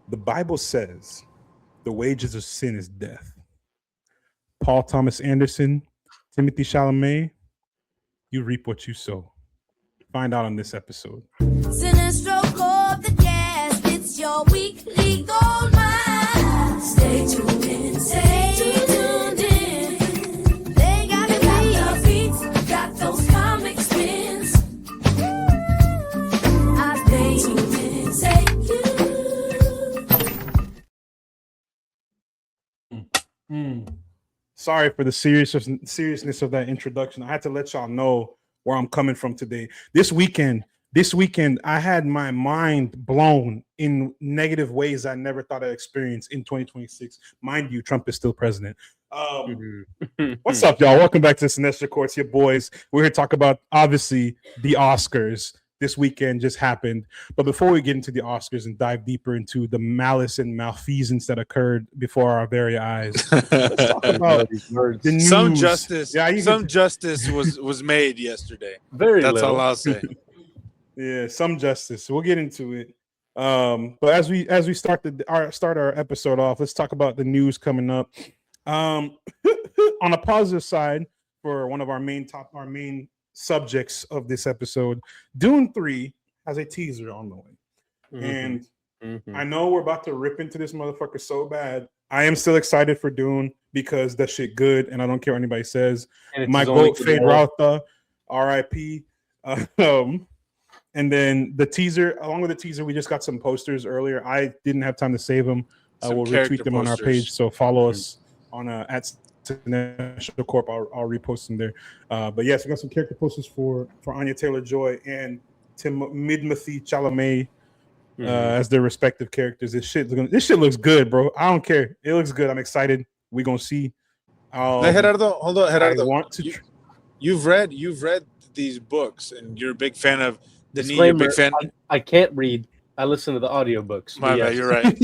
The Bible says the wages of sin is death. Paul Thomas Anderson, Timothy Chalamet, you reap what you sow. Find out on this episode. Cinestro called the cast. It's your weekly gold mine. Stay tuned in. Stay tuned in. They got the beats, got those comic spins. I stay tuned in. Stay tuned. Sorry for the seriousness of that introduction. I had to let y'all know where I'm coming from today. This weekend, I had my mind blown in negative ways I never thought I'd experience in 2026. Mind you, Trump is still president. What's up, y'all? Welcome back to the Cinestro Courts, your boys. We're here to talk about, obviously, the Oscars. This weekend just happened. But before we get into the Oscars and dive deeper into the malice and malfeasance that occurred before our very eyes, let's talk about the news. Some justice, justice was made yesterday. That's little. all I'll say. Yeah, some justice. We'll get into it. But as we start our episode off, let's talk about the news coming up. On a positive side, for one of our main subjects of this episode, Dune 3 has a teaser on the way. And I know we're about to rip into this motherfucker so bad. I am still excited for Dune because that shit good, and I don't care what anybody says. My goat, Fade Rauta, R.I.P. And then the teaser, along with the teaser, we just got some posters earlier. I didn't have time to save them. We'll retweet them on our page, so follow us on at National Corp. I'll repost them there. But yes, we got some character posters for Anya Taylor-Joy and Timothy Chalamet as their respective characters. This shit looks good, bro. I don't care. It looks good. I'm excited. We're gonna see. Gerardo, hold on, Gerardo. I want to. You've read these books, and you're a big fan of Denis. You're a big fan. I can't read. I listen to the audiobooks. My bad, you're right.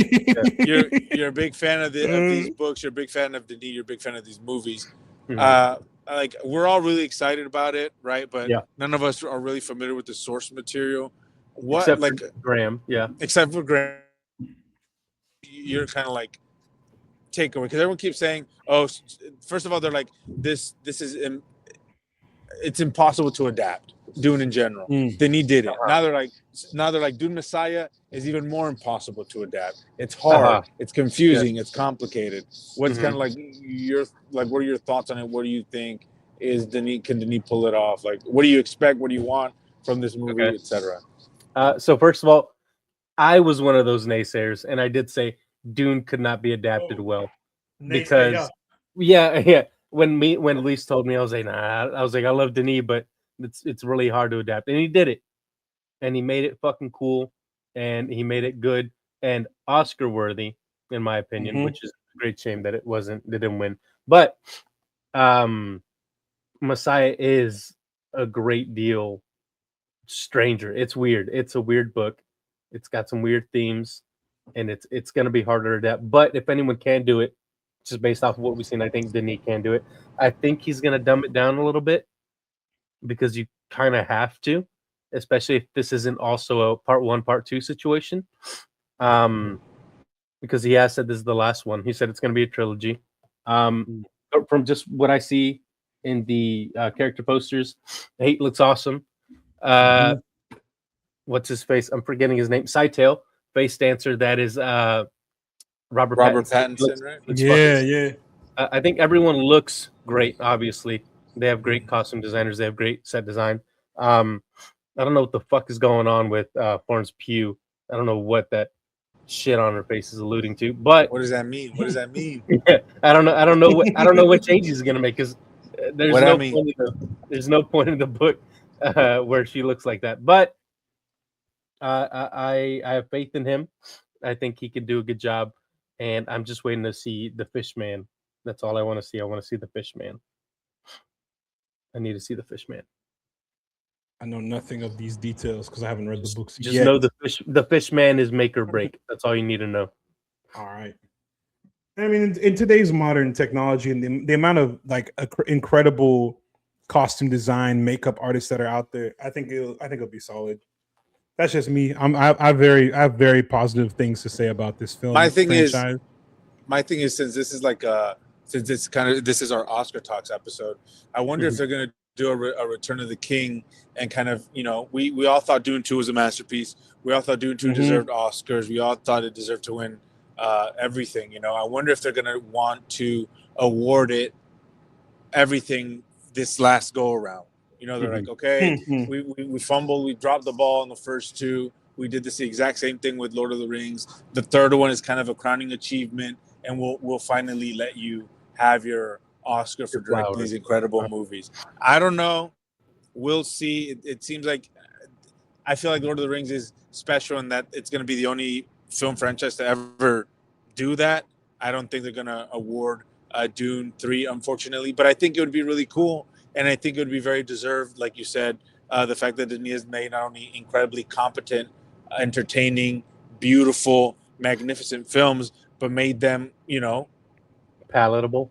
You're a big fan of these books. You're a big fan of Denis. You're a big fan of these movies. Like, we're all really excited about it, right? But none of us are really familiar with the source material. Except for Graham, Except for Graham, you're kind of like takeaway, because everyone keeps saying, "Oh, first of all, they're like this is it's impossible to adapt." Dune in general. Then he did it. Now they're like Dune Messiah is even more impossible to adapt. It's hard. It's confusing. It's complicated. What's kind of like what are your thoughts on it? What do you think can Denis pull it off? Like, what do you expect? What do you want from this movie, etc.? So first of all, I was one of those naysayers, and I did say Dune could not be adapted well because when Luis told me, I was like, nah. I was like, I love Denis, but it's really hard to adapt, and he did it, and he made it fucking cool, and he made it good and Oscar worthy, in my opinion, which is a great shame that they didn't win. But Messiah is a great deal stranger. It's weird. It's a weird book. It's got some weird themes, and it's going to be harder to adapt. But if anyone can do it, just based off of what we've seen, I think Denis can do it. I think he's going to dumb it down a little bit, because you kind of have to, especially if this isn't also a part 1, part 2 situation. Because he has said this is the last one. He said it's going to be a trilogy. From just what I see in the character posters, the hate looks awesome. What's his face? I'm forgetting his name. Cytail, face dancer. That is Robert Pattinson, right? Yeah. I think everyone looks great, obviously. They have great costume designers. They have great set design. I don't know what the fuck is going on with Florence Pugh. I don't know what that shit on her face is alluding to. But what does that mean? I don't know what changes he's gonna make, because there's no point in the book where she looks like that. But I have faith in him. I think he can do a good job, and I'm just waiting to see the Fishman. That's all I want to see. I want to see the Fishman. I need to see the Fishman. I know nothing of these details because I haven't read the books yet. Just know the Fishman is make or break. That's all you need to know. All right. I mean, in today's modern technology and the amount of like incredible costume design, makeup artists that are out there, I think it'll be solid. That's just me. I have very positive things to say about this film My thing franchise. is since this is like since it's this is our Oscar talks episode, I wonder if they're gonna do a Return of the King and kind of, you know, we all thought Dune 2 was a masterpiece. We all thought Dune 2 deserved Oscars. We all thought it deserved to win everything. You know, I wonder if they're gonna want to award it everything this last go around. You know, they're like, okay, we fumbled, we dropped the ball in the first two. We did the exact same thing with Lord of the Rings. The third one is kind of a crowning achievement, and we'll finally let you have your Oscar for directing these incredible movies. I don't know. We'll see. It seems like I feel like Lord of the Rings is special in that it's going to be the only film franchise to ever do that. I don't think they're going to award Dune 3, unfortunately, but I think it would be really cool. And I think it would be very deserved, like you said, the fact that Denis made not only incredibly competent, entertaining, beautiful, magnificent films, but made them, you know, palatable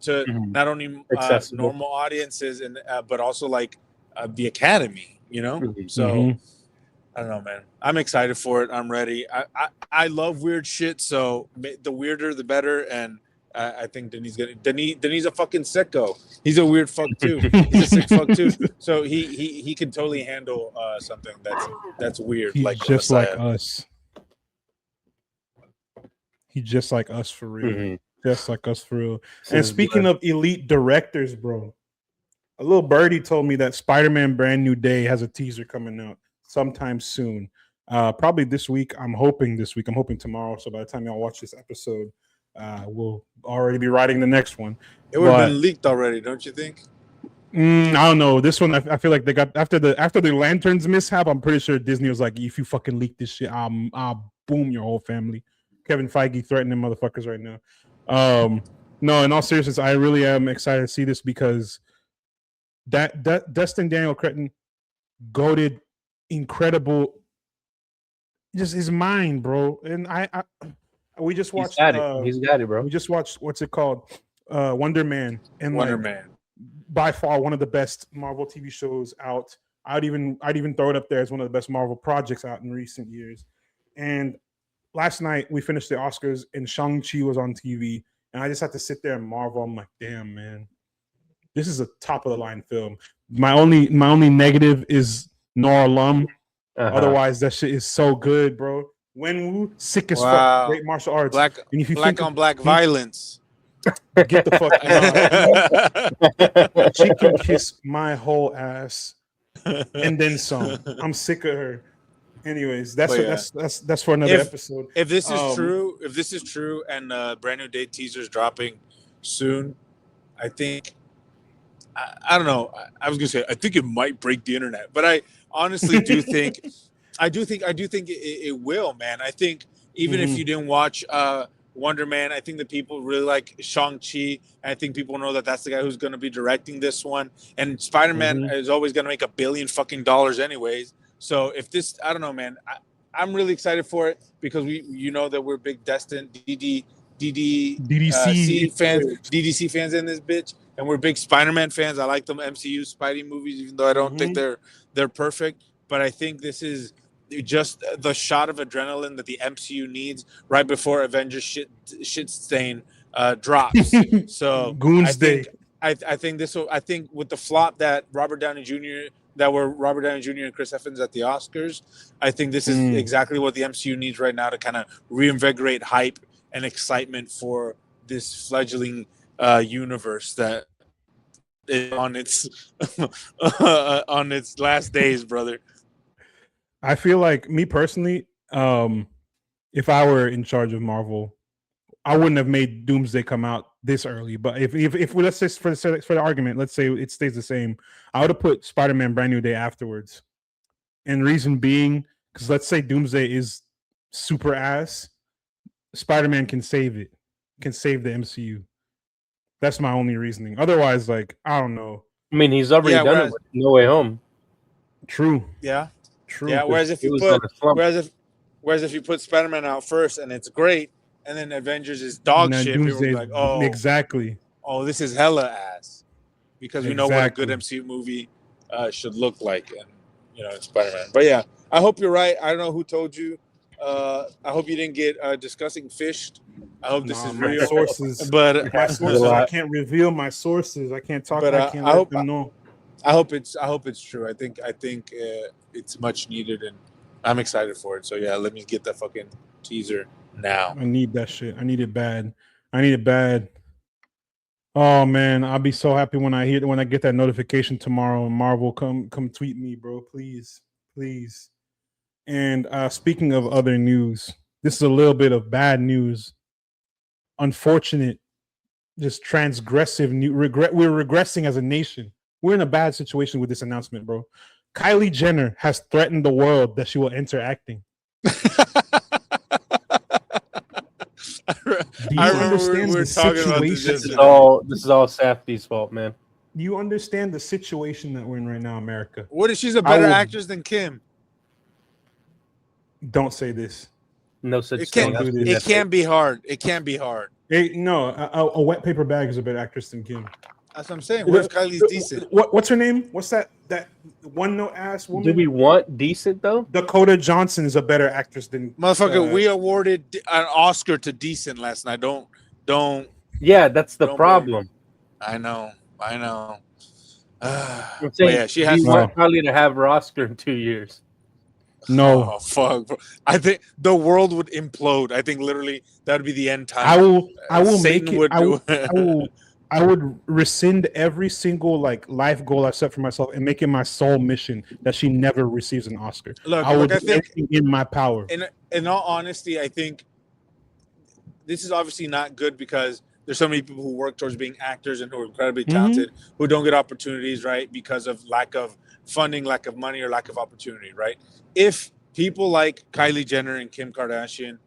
to not only normal audiences and but also like the Academy, you know. So I don't know, man. I'm excited for it. I'm ready. I love weird shit, so the weirder the better. And I think Denis a fucking sicko. He's a weird fuck too. He's a sick fuck too. So he can totally handle something that's weird. He's like just like us. He's just like us for real. Just like us for real. And speaking of elite directors, bro, a little birdie told me that Spider-Man Brand New Day has a teaser coming out sometime soon. Probably this week. I'm hoping this week. I'm hoping tomorrow. So by the time y'all watch this episode, we'll already be writing the next one. It would have been leaked already, don't you think? I don't know. This one, I feel like they got after the Lanterns mishap. I'm pretty sure Disney was like, if you fucking leak this shit, I'll boom your whole family. Kevin Feige threatening motherfuckers right now. No, in all seriousness, I really am excited to see this because that Destin Daniel Cretton goated incredible, just his mind, bro. And we just watched. He's got it, bro. We just watched what's it called, Wonder Man, and Wonder Man, by far one of the best Marvel TV shows out. I'd even throw it up there as one of the best Marvel projects out in recent years. And last night we finished the Oscars and Shang-Chi was on TV, and I just had to sit there and marvel. I'm like, damn, man, this is a top of the line film. My only negative is Nora Lum. Otherwise, that shit is so good, bro. Wenwu, sick as fuck, great martial arts. Black on black violence. Get the fuck out. She can kiss my whole ass and then some. I'm sick of her. Anyways, that's for another episode. If this is true, and Brand New Day teaser's dropping soon, I think I don't know. I was gonna say I think it might break the internet, but I honestly do think it will, man. I think even if you didn't watch Wonder Man, I think the people really like Shang-Chi. And I think people know that that's the guy who's going to be directing this one. And Spider-Man is always going to make $1 billion fucking dollars anyways. So if this, I don't know, man. I'm really excited for it because you know that we're big Destin DDC fans in this bitch, and we're big Spider-Man fans. I like them MCU Spidey movies, even though I don't think they're perfect. But I think this is just the shot of adrenaline that the MCU needs right before Avengers shit stain drops. So Goonsday. I think this will. I think with the flop that Robert Downey Jr. and Chris Evans at the Oscars, I think this is exactly what the MCU needs right now to kind of reinvigorate hype and excitement for this fledgling universe that is on its on its last days, brother. I feel like me personally, if I were in charge of Marvel, I wouldn't have made Doomsday come out this early. But if let's say for the argument, let's say it stays the same, I would have put Spider-Man Brand New Day afterwards. And reason being, because let's say Doomsday is super ass, Spider-Man can save it, can save the MCU. That's my only reasoning. Otherwise, like, I don't know. I mean, he's already done it with No Way Home. True. Yeah. True. Yeah. Whereas if you put Spider-Man out first and it's great, and then Avengers is dog shit, people are like, oh, exactly. Oh, this is hella ass, because we know what a good MCU movie should look like, and it's Spider-Man. But yeah, I hope you're right. I don't know who told you. I hope you didn't get disgusting fished. I hope this Nah, is my real. sources. But My sources. I can't reveal my sources. I can't talk. But, I can't I let hope- them know. I hope it's true. I think it's much needed, and I'm excited for it. So yeah, let me get that fucking teaser now. I need that shit. I need it bad. I need it bad. Oh man, I'll be so happy when I get that notification tomorrow. And Marvel, come tweet me, bro, please. And speaking of other news, this is a little bit of bad news. Unfortunate, just transgressive new regret. We're regressing as a nation. We're in a bad situation with this announcement, bro. Kylie Jenner has threatened the world that she will enter acting. Do you I remember understand we were the talking about this situation? yesterday. This is all Safdie's fault, man. Do you understand the situation that we're in right now, America? What if she's a better will- actress than Kim? Don't say this. No such It thing. can't. do this. It can't be hard. It can't be hard. Hey, no, a wet paper bag is a better actress than Kim. That's what I'm saying. What if Kylie's decent? What's her name? What's that one note ass woman? Do we want decent though? Dakota Johnson is a better actress than Motherfucker, we awarded an Oscar to decent last night. Don't. Yeah, that's the Don't problem. I know. I'm But saying, yeah, she do has. you want Kylie to have her Oscar in 2 years. No. Oh fuck! Bro. I think the world would implode. I think literally that would be the end time. I will Satan make it. would I would rescind every single like life goal I set for myself and make it my sole mission that she never receives an Oscar. Look, I would I do think everything in my power. in all honesty, I think this is obviously not good because there's so many people who work towards being actors and who are incredibly talented who don't get opportunities, right? Because of lack of funding, lack of money, or lack of opportunity, right? If people like Kylie Jenner and Kim Kardashian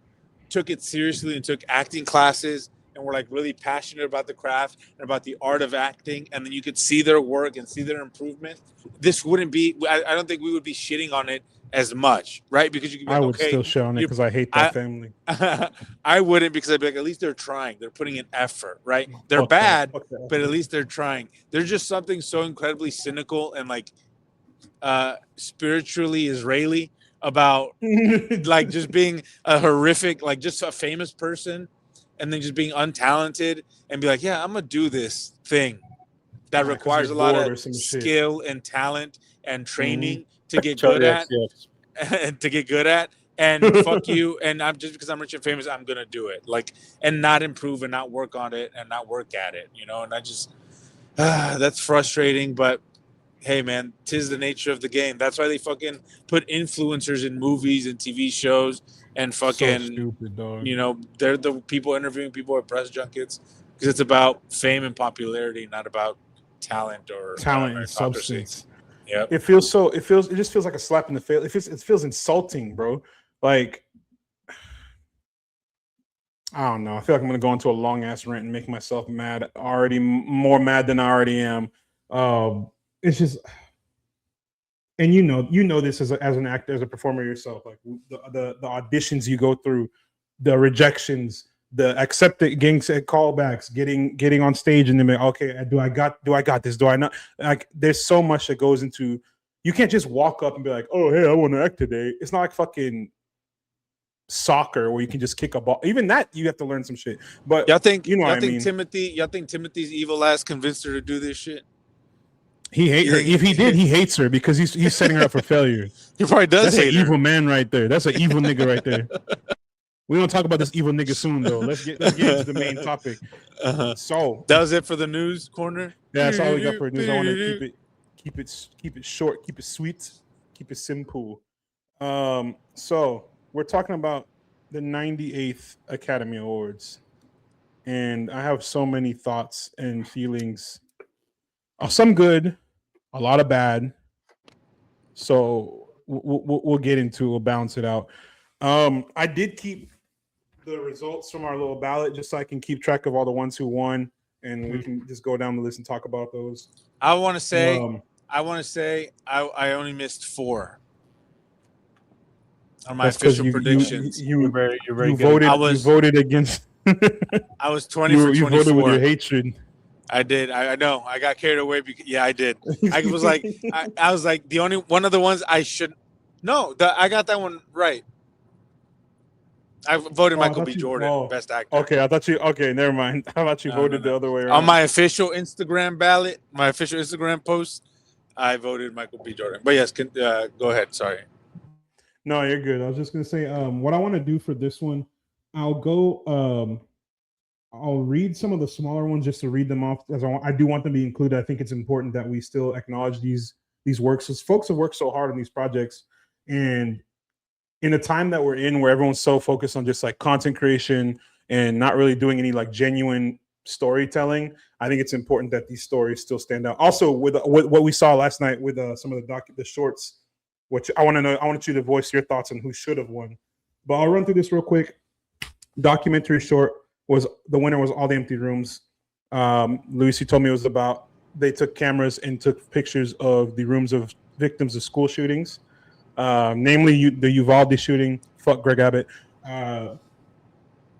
took it seriously and took acting classes and were like really passionate about the craft and about the art of acting, and then you could see their work and see their improvement, this wouldn't be, I don't think we would be shitting on it as much, right? Because you could be like, I would okay, still shit on it because I hate that family. I wouldn't, because I'd be like, at least they're trying. They're putting in effort, right? They're Fuck that. bad, Fuck that. but at least they're trying. There's just something so incredibly cynical and like spiritually Israeli about like just being a horrific, like just a famous person, and then just being untalented and be like, yeah, I'm gonna do this thing that requires a lot of skill and talent and training to get good at, and to get good at. And fuck you. And I'm just because I'm rich and famous, I'm gonna do it. Like, and not improve and not work on it and not work at it, you know. And I just that's frustrating, but hey man, 'tis the nature of the game. That's why they fucking put influencers in movies and TV shows and fucking so stupid, dog. you know, they're the people interviewing people at press junkets because it's about fame and popularity, not about talent or and substance. Yeah, it just feels like a slap in the face. It feels insulting, bro. Like, I don't know. I feel like I'm gonna go into a long ass rant and make myself mad. Already more mad than I already am. It's just, and you know this as an actor, as a performer yourself. Like the auditions you go through, the rejections, the accepted getting callbacks, getting on stage, and then okay, do I got this? Do I not? Like, there's so much that goes into. You can't just walk up and be like, oh hey, I want to act today. It's not like fucking soccer where you can just kick a ball. Even that you have to learn some shit. But y'all think I think Timothy's evil ass convinced her to do this shit? He hates her. If he did, he hates her because he's setting her up for failure. He probably does. That's hate an her. evil man right there. That's an evil nigga right there. We don't talk about this evil nigga soon though. Let's get into the main topic. So that was it for the news corner. Yeah, that's all we got for news. I want to keep it short, keep it sweet, keep it simple. So we're talking about the 98th Academy Awards, and I have so many thoughts and feelings. Some good, a lot of bad. So we'll get into. We'll balance it out. I did keep the results from our little ballot just so I can keep track of all the ones who won, and we can just go down the list and talk about those. I want to say I only missed 4 on my official predictions. You very voted. You voted against. I was 20 for 24. You voted with your hatred. I did. I know. I got carried away. I did. I was like, the only one of the ones I should No, I got that one right. I voted Oh, I Michael thought B. you. Jordan, Oh, best actor. okay. I thought you. Okay, never mind. I thought you No, voted the other way On around. my official Instagram ballot, my official Instagram post, I voted Michael B. Jordan. But yes, go ahead. Sorry. No, you're good. I was just gonna say, what I want to do for this one, I'll go. I'll read some of the smaller ones just to read them off, as I do want them to be included. I think it's important that we still acknowledge these works, because folks have worked so hard on these projects, and in a time that we're in, where everyone's so focused on just like content creation and not really doing any like genuine storytelling, I think it's important that these stories still stand out. Also, with what we saw last night with some of the shorts, which I want to know, I want you to voice your thoughts on who should have won. But I'll run through this real quick. Documentary short was the winner was All the Empty Rooms. Luis, you told me it was about they took cameras and took pictures of the rooms of victims of school shootings, namely the Uvalde shooting. Fuck Greg Abbott. And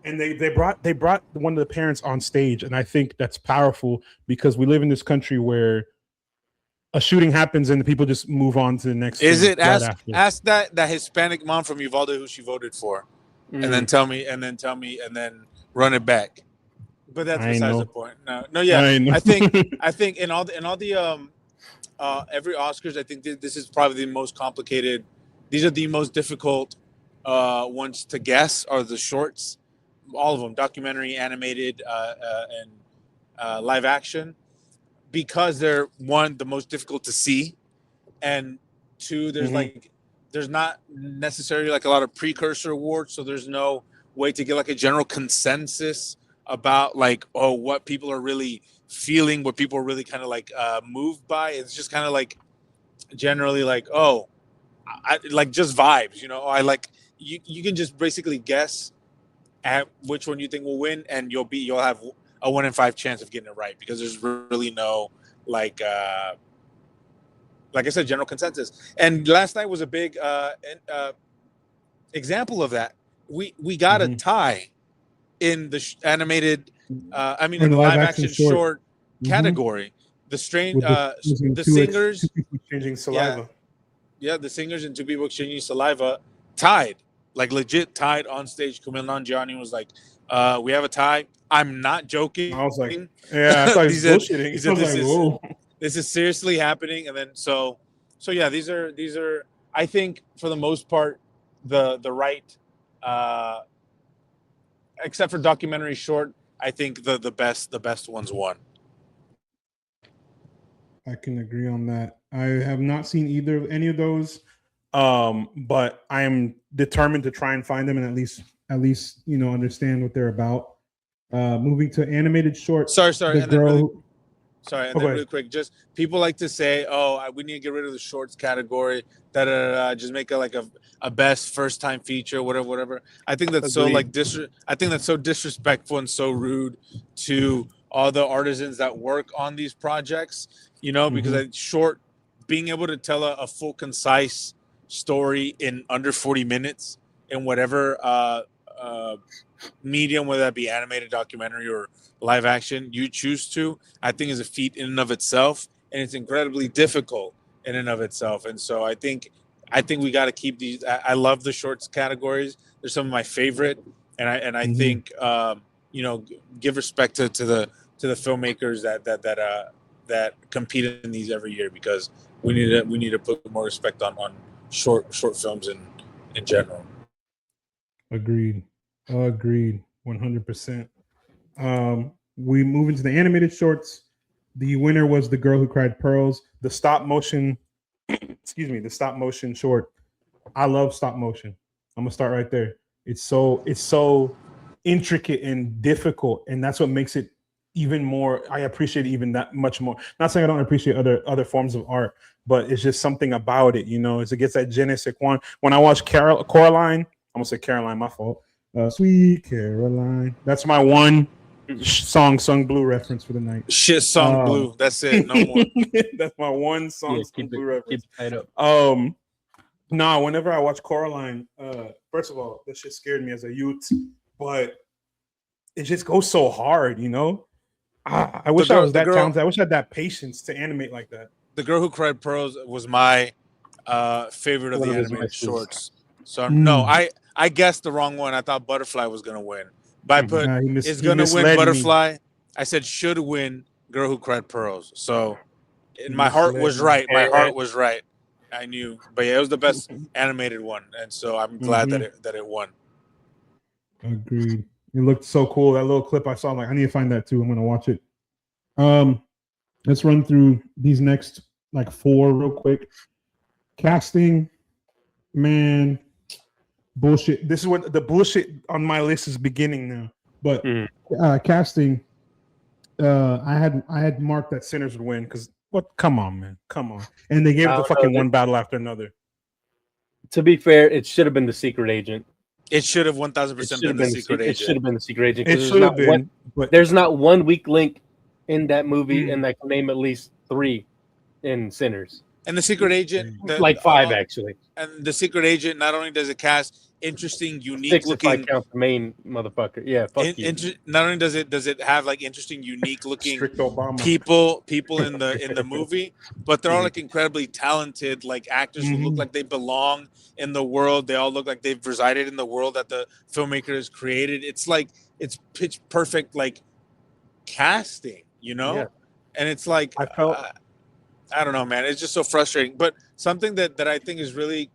they brought one of the parents on stage, and I think that's powerful because we live in this country where a shooting happens and the people just move on to the next. Is it right ask that Hispanic mom from Uvalde who she voted for, and then tell me, and then run it back. But that's besides the point. No, yeah. I think in all the every Oscars, I think this is probably the most complicated. These are the most difficult ones to guess are the shorts. All of them, documentary, animated, and live action, because they're one, the most difficult to see, and two, there's not necessarily like a lot of precursor awards, so there's no way to get like a general consensus about like, oh, what people are really feeling, what people are really kind of like moved by. It's just kind of like generally like, oh, I like just vibes, I like you can just basically guess at which one you think will win, and you'll have a 1 in 5 chance of getting it right, because there's really no like I said, general consensus. And last night was a big example of that. We got a tie in the animated, in the live action short category. The strange, the singers exchanging saliva. Yeah, the singers and two people exchanging saliva tied, like legit tied on stage. Kumail Nanjiani was like, "We have a tie." I'm not joking. I was like, "Yeah, I thought he was bullshitting." He said, "This is seriously happening." And then so yeah, these are I think for the most part the right, except for documentary short, I think the best ones won. I can agree on that. I have not seen any of those, but I am determined to try and find them and at least understand what they're about. Moving to animated short. Sorry, and then really quick, just people like to say, "Oh, we need to get rid of the shorts category." Just make it like a best first time feature, whatever. I think that's so like I think that's so disrespectful and so rude to all the artisans that work on these projects. Because short, being able to tell a full, concise story in under 40 minutes in whatever medium, whether that be animated, documentary, or live action you choose to, I think is a feat in and of itself, and it's incredibly difficult in and of itself. And so I think we got to keep these. I love the shorts categories; they're some of my favorite, and I think give respect to the filmmakers that compete in these every year, because we need to put more respect on short films in general. Agreed 100%. We move into the animated shorts. The winner was The Girl Who Cried Pearls, the stop motion short. I love stop motion. I'm gonna start right there. It's so intricate and difficult, and that's what makes it even more. I appreciate it even that much more. Not saying I don't appreciate other forms of art, but it's just something about it, as it gets that je ne sais quoi. When I watch Coraline, I'm gonna say Caroline, my fault. Sweet Caroline. That's my one song sung blue reference for the night. Shit sung blue. That's it. No more. That's my one song sung blue reference. Keep it up. No, whenever I watch Coraline, first of all, that shit scared me as a youth, but it just goes so hard, I wish I was that talented. I wish I had that patience to animate like that. The Girl Who Cried Pearls was my favorite of One the of his animated misses. shorts. So no, Mm. I guessed the wrong one. I thought Butterfly was gonna win, but I put is he gonna win misled me. Butterfly. I said should win Girl Who Cried Pearls. So He my heart was misled me. right. My And- heart was right. I knew, but yeah, it was the best animated one, and so I'm glad Mhm. that it won. Agreed. It looked so cool. That little clip I saw, I'm like, I need to find that too. I'm gonna watch it. Let's run through these next like 4 real quick. Casting, man, bullshit. This is what the bullshit on my list is beginning now. But casting, I had marked that Sinners would win because what? Come on, man, come on. And they gave it the fucking one battle after another. To be fair, it should have been The Secret Agent. It should have 1000% been the Secret It should Agent. have been The Secret Agent. It should have been, but there's not one weak link in that movie, and I can name at least 3 in Sinners. And the Secret Agent, Like 5 actually. And the Secret Agent, not only does it cast interesting, unique 6 looking, if I count the main motherfucker. Yeah, fuck you. not only does it have like interesting, unique looking strict Obama people in the movie, but they're all like incredibly talented, like actors who look like they belong in the world. They all look like they've resided in the world that the filmmaker has created. It's like it's pitch perfect, like casting, you know. Yeah. And it's like I felt. I don't know, man. It's just so frustrating. But something that I think is really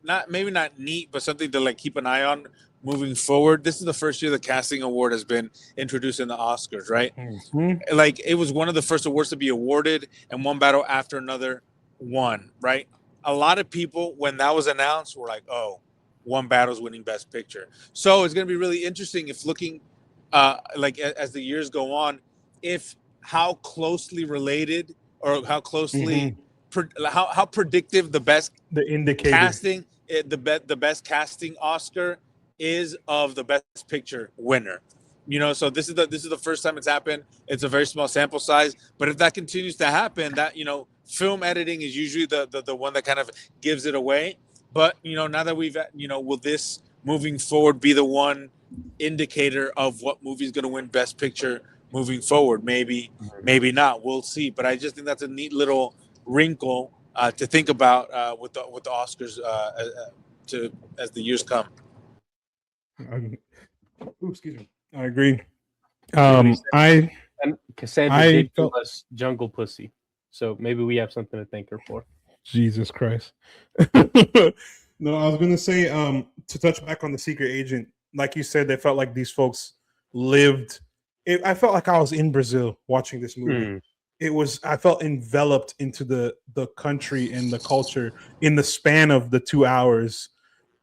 not neat, but something to like keep an eye on moving forward. This is the first year the casting award has been introduced in the Oscars, right? Mm-hmm. Like it was one of the first awards to be awarded, and one battle after another won, right? A lot of people, when that was announced, were like, "Oh, one battle's winning Best Picture." So it's going to be really interesting if looking, like as the years go on, if how closely related or how closely, how predictive the indicator casting, the best casting Oscar is of the Best Picture winner. You know, so this is the first time it's happened. It's a very small sample size, but if that continues to happen, that film editing is usually the one that kind of gives it away. But now that we've will this moving forward be the one indicator of what movie is going to win Best Picture moving forward? Maybe not. We'll see. But I just think that's a neat little wrinkle to think about with the Oscars as the years come. Excuse me. I agree. And Cassandra I did give felt- us Jungle Pussy, so maybe we have something to thank her for. Jesus Christ. No, I was gonna say to touch back on the Secret Agent, like you said, they felt like these folks lived. I felt like I was in Brazil watching this movie. I felt enveloped into the country and the culture in the span of the 2 hours.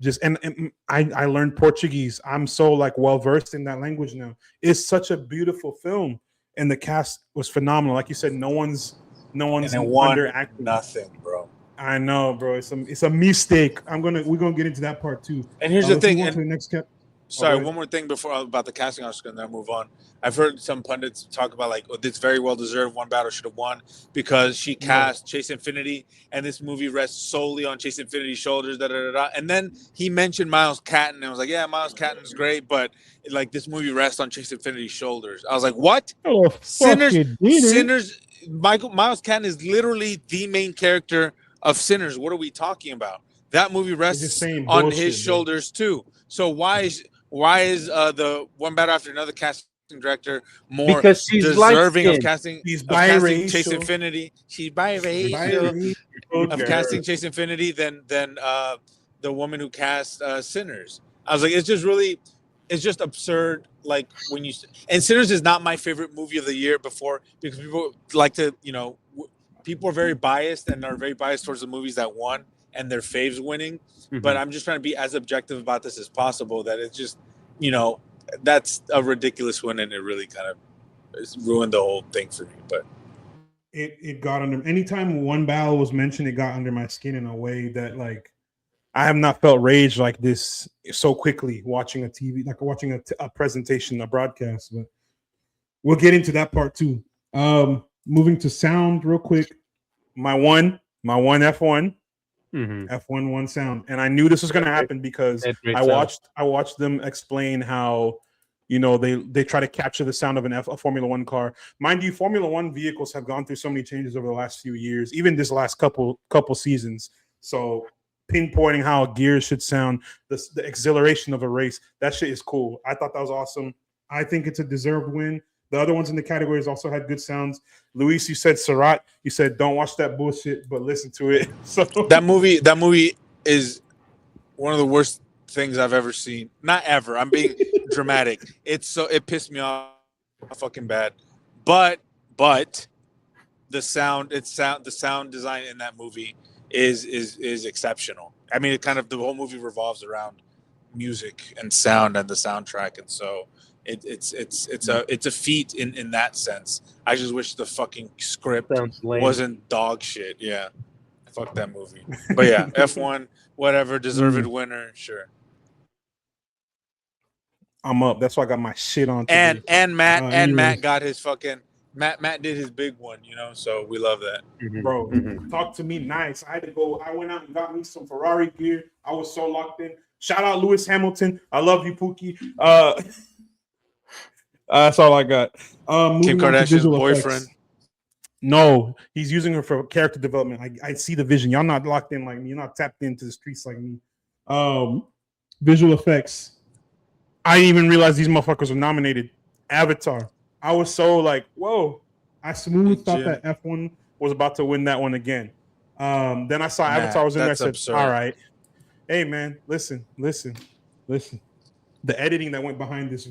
Just and I learned Portuguese. I'm so like well versed in that language now. It's such a beautiful film, and the cast was phenomenal. Like you said, no one's underacting. Nothing, bro. I know, bro. It's a mistake. We're gonna get into that part too. And here's the thing. To the next cap. Sorry, one more thing before about the casting Oscar, and then move on. I've heard some pundits talk about like, it's very well deserved. One battle should have won because she cast Chase Infinity, and this movie rests solely on Chase Infinity's shoulders. And then he mentioned Miles Catton, and I was like, yeah, Miles Catton's great, but like this movie rests on Chase Infinity's shoulders. I was like, what? Oh, Sinners. Miles Catton is literally the main character of Sinners. What are we talking about? That movie rests on his shoulders too. So why is the one battle after another casting director more because she's deserving of casting Chase Infinity? She's biracial of casting Chase Infinity than the woman who cast Sinners. I was like, it's just absurd. Like when and Sinners is not my favorite movie of the year before, because people like to people are very biased and are very biased towards the movies that won and their faves winning. But I'm just trying to be as objective about this as possible. That it's just, that's a ridiculous win, and it really kind of ruined the whole thing for me. But it got under. Anytime one battle was mentioned, it got under my skin in a way that like I have not felt rage like this so quickly watching a TV, like watching a presentation, a broadcast. But we'll get into that part too. Moving to sound real quick. My one F1. F1 sound, and I knew this was going to happen because I watched them explain how they try to capture the sound of a Formula One car. Mind you, Formula One vehicles have gone through so many changes over the last few years, even this last couple seasons. So pinpointing how gears should sound, the exhilaration of a race, that shit is cool. I thought that was awesome. I think it's a deserved win. The other ones in the categories also had good sounds. Luis, you said Surratt. You said don't watch that bullshit, but listen to it. So That movie is one of the worst things I've ever seen. Not ever. I'm being dramatic. It pissed me off fucking bad. But the sound design in that movie is exceptional. I mean, the whole movie revolves around music and sound and the soundtrack, and so it's a feat in that sense. I just wish the fucking script Sounds lame. wasn't dog shit. Yeah, fuck that movie. But yeah, F1, whatever, deserved winner, sure. I'm up. That's why I got my shit on today. And Matt anyways. Matt got his fucking Matt did his big one, so we love that. Bro, talk to me nice. I went out and got me some Ferrari gear. I was so locked in. Shout out Lewis Hamilton. I love you, Pookie. That's all I got. Kim Kardashian's boyfriend. No, he's using her for character development. I see the vision. Y'all not locked in like me. You're not tapped into the streets like me. Visual effects. I didn't even realize these motherfuckers were nominated. Avatar. I was so like, whoa. I smooth thought that F1 was about to win that one again. Then I saw Avatar was in there. I said, absurd. All right. Hey, man, listen. The editing that went behind this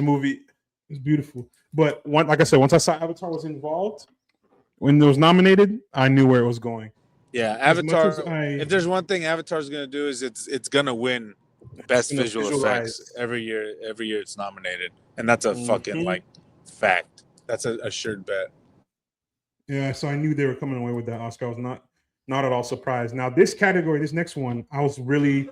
movie is beautiful. But like I said, once I saw Avatar was involved, when it was nominated, I knew where it was going. Yeah, Avatar. If there's one thing Avatar's going to do is it's going to win best visual effects every year. Every year it's nominated, and that's a fucking like fact. That's a assured bet. Yeah, so I knew they were coming away with that Oscar. I was not at all surprised. Now this category, this next one, it was really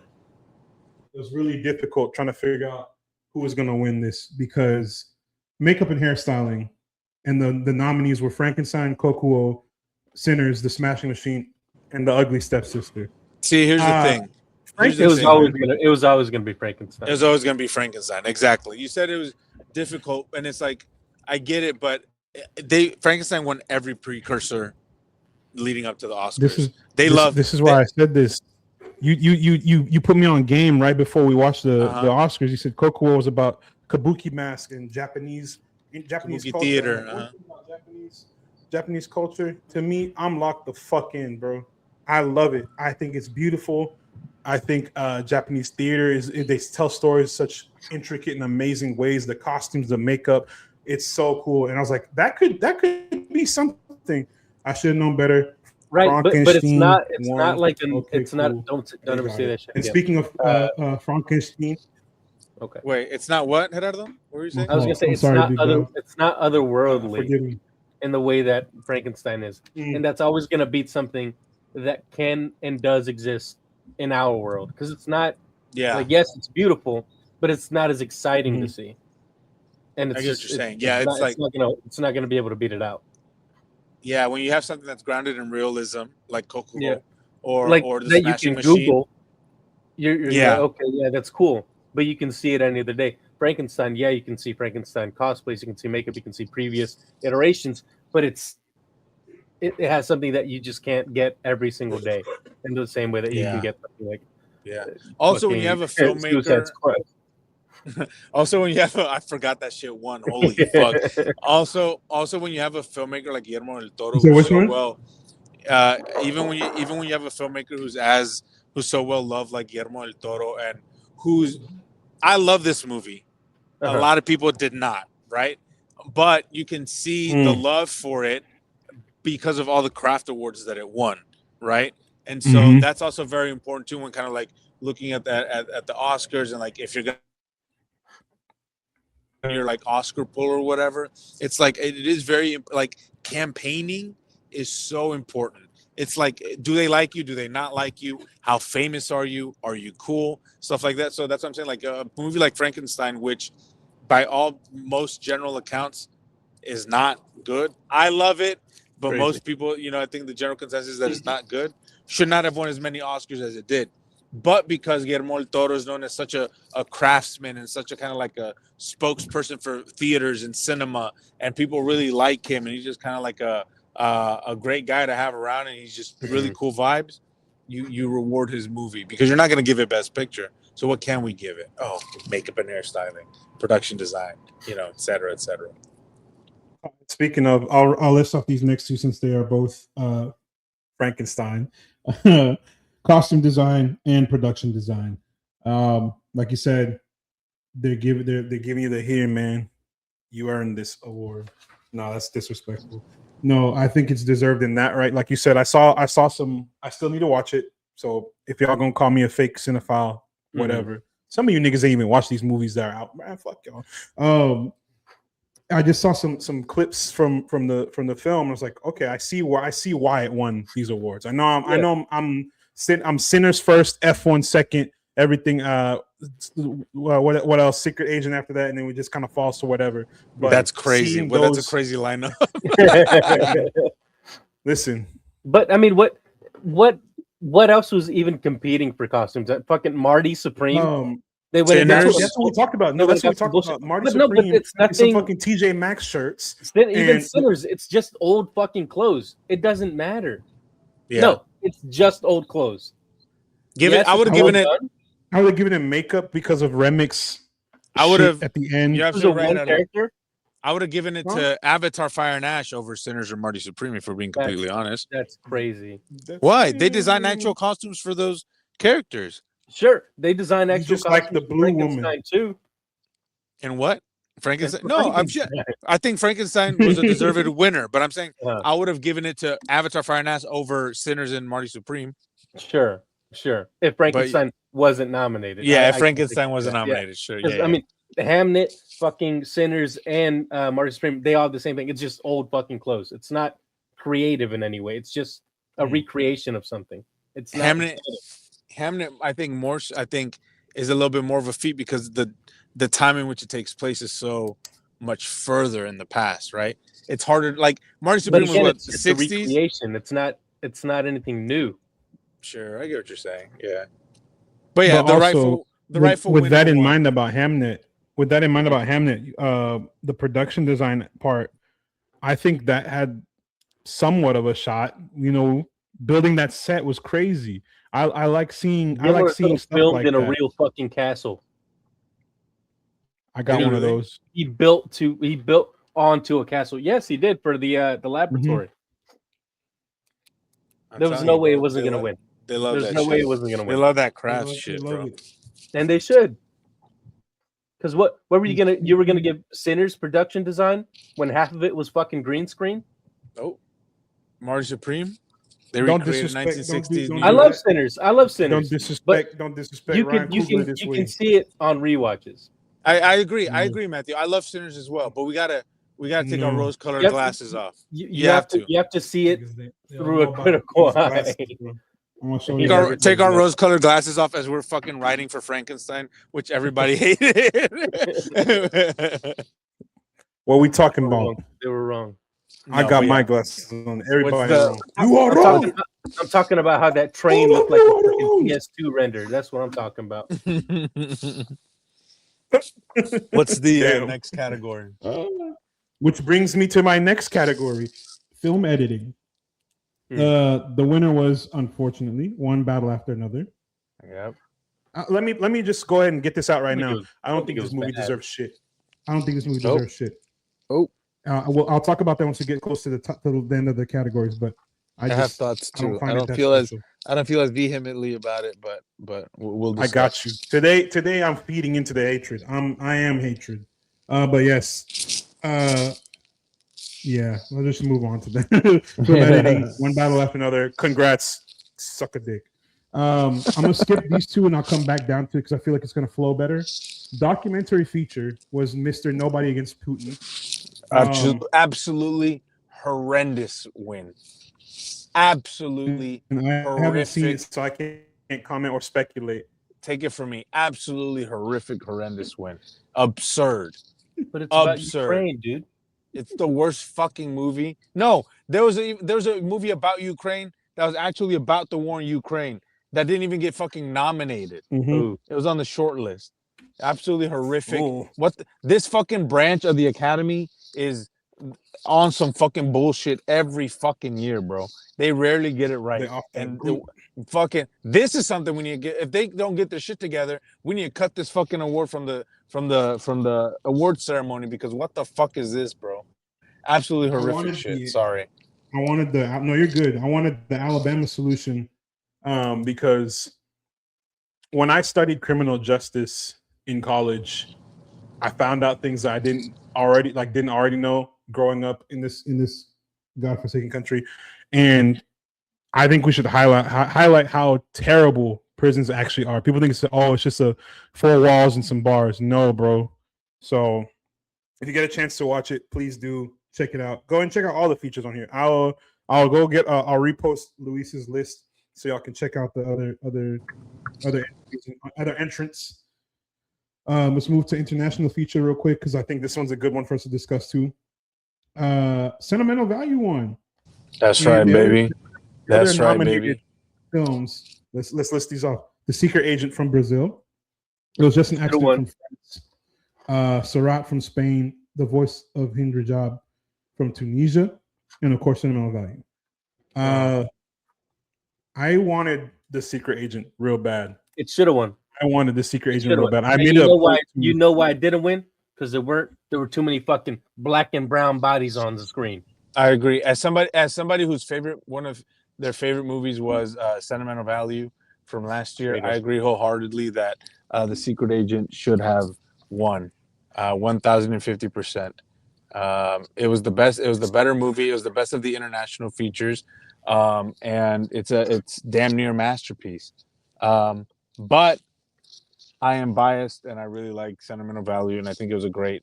difficult trying to figure out who was going to win this because makeup and hairstyling, and the nominees were Frankenstein, Kokuo, Sinners, The Smashing Machine, and The Ugly Stepsister. See, here's the thing. It was always going to be Frankenstein. It was always going to be Frankenstein. Exactly. You said it was difficult, and it's like I get it, but Frankenstein won every precursor leading up to the Oscars. This is why I said this. You put me on game right before we watched the Oscars. You said Kokuo was about kabuki mask and Japanese kabuki culture. Theater. Japanese culture. To me, I'm locked the fuck in, bro. I love it. I think it's beautiful. I think Japanese theater they tell stories such intricate and amazing ways. The costumes, the makeup, it's so cool. And I was like, that could be something. I should have known better. Right, but it's not like not. Don't ever say that shit. And speaking of Frankenstein. Okay. Wait, it's not what, Gerardo? What were you saying? I was gonna say it's not otherworldly in the way that Frankenstein is, and that's always gonna beat something that can and does exist in our world because it's not. Yeah. Like yes, it's beautiful, but it's not as exciting to see. And it's I get what you're saying. Yeah, it's not gonna be able to beat it out. Yeah, when you have something that's grounded in realism, like Coogler, or the that Smashing you can Machine. Google, you're like, okay, yeah, that's cool, but you can see it any other day. Frankenstein, yeah, you can see Frankenstein cosplays, you can see makeup, you can see previous iterations, but it has something that you just can't get every single day in the same way that you can get something like. Yeah. Also, when you have a filmmaker. Also, when you have I forgot that shit won. Holy fuck. Also, when you have a filmmaker like Guillermo del Toro, who's so well, even when you have a filmmaker who's so well loved like Guillermo del Toro, and I love this movie. A lot of people did not, right? But you can see the love for it because of all the craft awards that it won, right? And so that's also very important too when kind of like looking at that at the Oscars, and like if you're like Oscar pull or whatever, it's like it is very like campaigning is so important. It's like, do they like you? Do they not like you? How famous are you? Are you cool? Stuff like that. So that's what I'm saying. Like a movie like Frankenstein, which by most general accounts is not good. I love it, but most people, I think the general consensus is that it's not good. Should not have won as many Oscars as it did. But because Guillermo del Toro is known as such a craftsman and such a kind of like a spokesperson for theaters and cinema, and people really like him, and he's just kind of like a great guy to have around, and he's just really cool vibes. you reward his movie because you're not going to give it Best Picture. So what can we give it? Oh, makeup and hairstyling, production design, et cetera, et cetera. Speaking of, I'll list off these next two since they are both Frankenstein, costume design and production design. Like you said, they're giving you the here, man. You earned this award. No, that's disrespectful. No, I think it's deserved in that, right? Like you said, I saw some. I still need to watch it. So if y'all gonna call me a fake cinephile, whatever. Some of you niggas ain't even watch these movies that are out, man. Fuck y'all. I just saw some clips from the film. I was like, okay, I see why it won these awards. I know I'm Sinners first, F1 second, everything. What else? Secret Agent after that, and then we just kind of falls to whatever. But that's crazy. Well, that's a crazy lineup. Listen, but I mean, what else was even competing for costumes? That fucking Marty Supreme. They went. That's what we talked about. No, that's what we talked about. Marty Supreme. It's nothing. Some fucking TJ Maxx shirts. Even Sinners, it's just old fucking clothes. It doesn't matter. Yeah. No, it's just old clothes. I would have given it. I would have given it makeup because of Remix. I would have at the end. You're absolutely right. Character. I would have given it to Avatar, Fire and Ash over Sinners or Marty Supreme. If we're being completely honest, that's crazy. Why? They designed actual costumes for those characters. Sure, they designed actual just like the Blue Woman too. And what? Frankenstein? No, I think Frankenstein was a deserved winner, but I'm saying I would have given it to Avatar, Fire and Ash over Sinners and Marty Supreme. Sure. If Frankenstein wasn't nominated. Yeah, if Frankenstein wasn't nominated, sure. Yeah, I mean, Hamnet, fucking Sinners, and Marty Supreme, they all have the same thing. It's just old fucking clothes. It's not creative in any way. It's just a recreation of something. It's not Hamnet, I think is a little bit more of a feat because the time in which it takes place is so much further in the past, right? It's harder. Like Marty Supreme was what, the 60s? Recreation. It's not anything new. Sure, I get what you're saying. Yeah, but yeah, the rightful. With that in mind about Hamnet, the production design part, I think that had somewhat of a shot. Building that set was crazy. I like seeing stuff filmed like in that. A real fucking castle. I got one of those. He built onto a castle. Yes, he did for the laboratory. There was no way it wasn't gonna win. They love There's that. no way it wasn't gonna win. They love that craft shit, bro. And they should. Because what were you gonna? You were gonna give Sinners production design when half of it was fucking green screen? Oh, Marty Supreme. They recreated 1960s. I love Sinners. Don't disrespect. You can see it on rewatches. I agree. I agree, Matthew. I love Sinners as well, but we gotta take our rose-colored glasses off. You have to. You have to see it through a critical eye. Take our rose-colored glasses off as we're fucking writing for Frankenstein, which everybody hated. What are we talking about? They were wrong. I got my glasses on. Everybody wrong. You are wrong. I'm talking about how that train looked like a PS2 render. That's what I'm talking about. What's the next category? Which brings me to my next category: film editing. The winner was, unfortunately, one battle after another. Yep. Let me just go ahead and get this out right now. I don't think this movie deserves shit. Oh. I'll talk about that once we get close to the end of the categories. But I have thoughts too. I don't feel as vehemently about it, but we'll discuss. I got you. Today I'm feeding into the hatred. I am hatred. But yes. Yeah, we'll just move on to that. Film editing, one battle after another. Congrats, suck a dick. I'm gonna skip these two and I'll come back down to it because I feel like it's gonna flow better. Documentary feature was Mr. Nobody Against Putin. Absolutely horrendous win. Absolutely horrific. I haven't seen it, so I can't comment or speculate. Take it from me. Absolutely horrendous win. Absurd. But it's about Ukraine, dude. It's the worst fucking movie. No, there was a movie about Ukraine that was actually about the war in Ukraine that didn't even get fucking nominated. Mm-hmm. It was on the short list. Absolutely horrific. Ooh. This fucking branch of the Academy is on some fucking bullshit every fucking year, bro. They rarely get it right. They off that And group. this is something we need to get. If they don't get their shit together, we need to cut this fucking award from the award ceremony, because what the fuck is this, bro? Absolutely horrific shit. Sorry. I wanted no, you're good. I wanted the Alabama solution, because when I studied criminal justice in college, I found out things that I didn't already know growing up in this godforsaken country, and I think we should highlight how terrible prisons actually are. People think it's just a 4 walls and some bars. No, bro. So if you get a chance to watch it, please do check it out. Go and check out all the features on here. I'll go get I'll repost Luis's list so y'all can check out the other entrants. Let's move to international feature real quick, because I think this one's a good one for us to discuss too. Sentimental Value won. That's right, baby. That's right, baby. Films. Let's list these off. The Secret Agent from Brazil. It was just an accident from France. Sarat from Spain. The Voice of Hind Rajab from Tunisia, and of course, Sentimental Value. I wanted The Secret Agent real bad. It should have won. I wanted The Secret Agent real bad. I made you know why it didn't win? Because there were too many fucking black and brown bodies on the screen. I agree. As somebody whose one of their favorite movies was Sentimental Value from last year, I agree wholeheartedly that The Secret Agent should have won 1,050%. It was the best. It was the better movie. It was the best of the international features, and it's damn near a masterpiece. But I am biased, and I really like Sentimental Value, and I think it was a great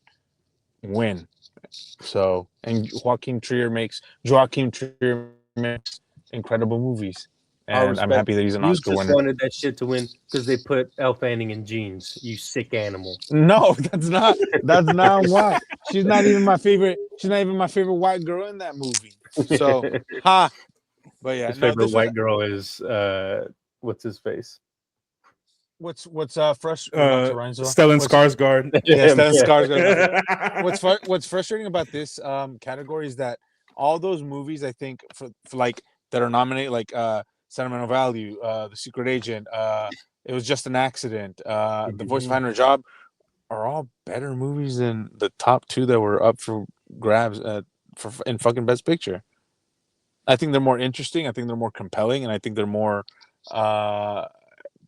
win. So, and Joachim Trier makes incredible movies, and I'm happy that he's an Oscar winner. You just wanted that shit to win because they put Elle Fanning in jeans. You sick animal. No, that's not why. She's not even my favorite. She's not even my favorite white girl in that movie. So, But yeah, his favorite white girl is what's his face? What's frustrating? Stellan Skarsgård. Yeah, Stellan Skarsgård. What's frustrating about this category is that all those movies, I think, for like that are nominated, like Sentimental Value, The Secret Agent, It Was Just an Accident, The Voice of Hind Rajab, are all better movies than the top two that were up for grabs in fucking Best Picture. I think they're more interesting. I think they're more compelling, and I think they're more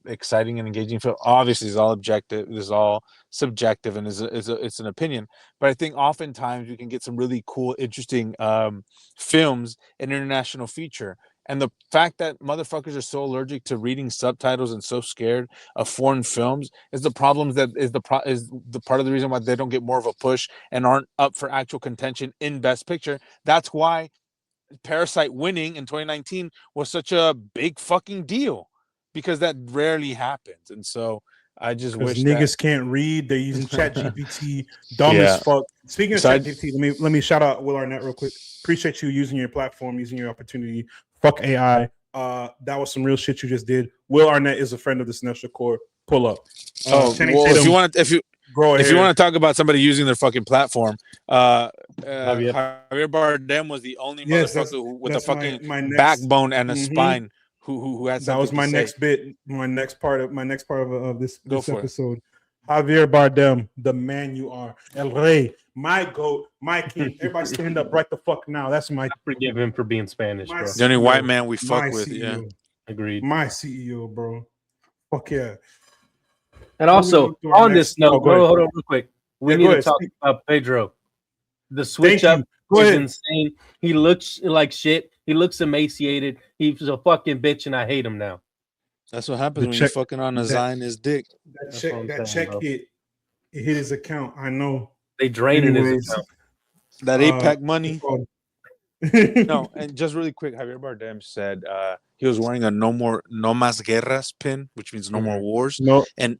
exciting and engaging film. Obviously, it's all objective. This is all subjective, and it's an opinion. But I think oftentimes you can get some really cool, interesting films in international feature. And the fact that motherfuckers are so allergic to reading subtitles and so scared of foreign films is the problem. Is the part of the reason why they don't get more of a push and aren't up for actual contention in Best Picture. That's why Parasite winning in 2019 was such a big fucking deal, because that rarely happens. And so I just wish niggas can't read. They're using ChatGPT, dumb as fuck. Speaking of ChatGPT, let me shout out Will Arnett real quick. Appreciate you using your platform, using your opportunity. Fuck AI. That was some real shit you just did. Will Arnett is a friend of the Sinestro Corps. Pull up. If you want to talk about somebody using their fucking platform, Javier Bardem was the only motherfucker with a fucking backbone and a spine who had something. That was my next bit. My next part of this episode. Javier Bardem, the man you are, El Rey, my goat, my king. Everybody stand up right the fuck now. That's my. Forgive him for being Spanish, bro. The only white man we fuck with. CEO. Yeah, agreed. My CEO, bro. Fuck yeah. And also on this note, bro, hold on real quick. We need to talk about Pedro. The switch up is insane. He looks like shit. He looks emaciated. He's a fucking bitch, and I hate him now. That's what happens when you're fucking on a Zionist dick. That check hit his account. I know. They drained his account. That 8-pack money. No, and just really quick, Javier Bardem said he was wearing a no más guerras pin, which means no more wars. No, and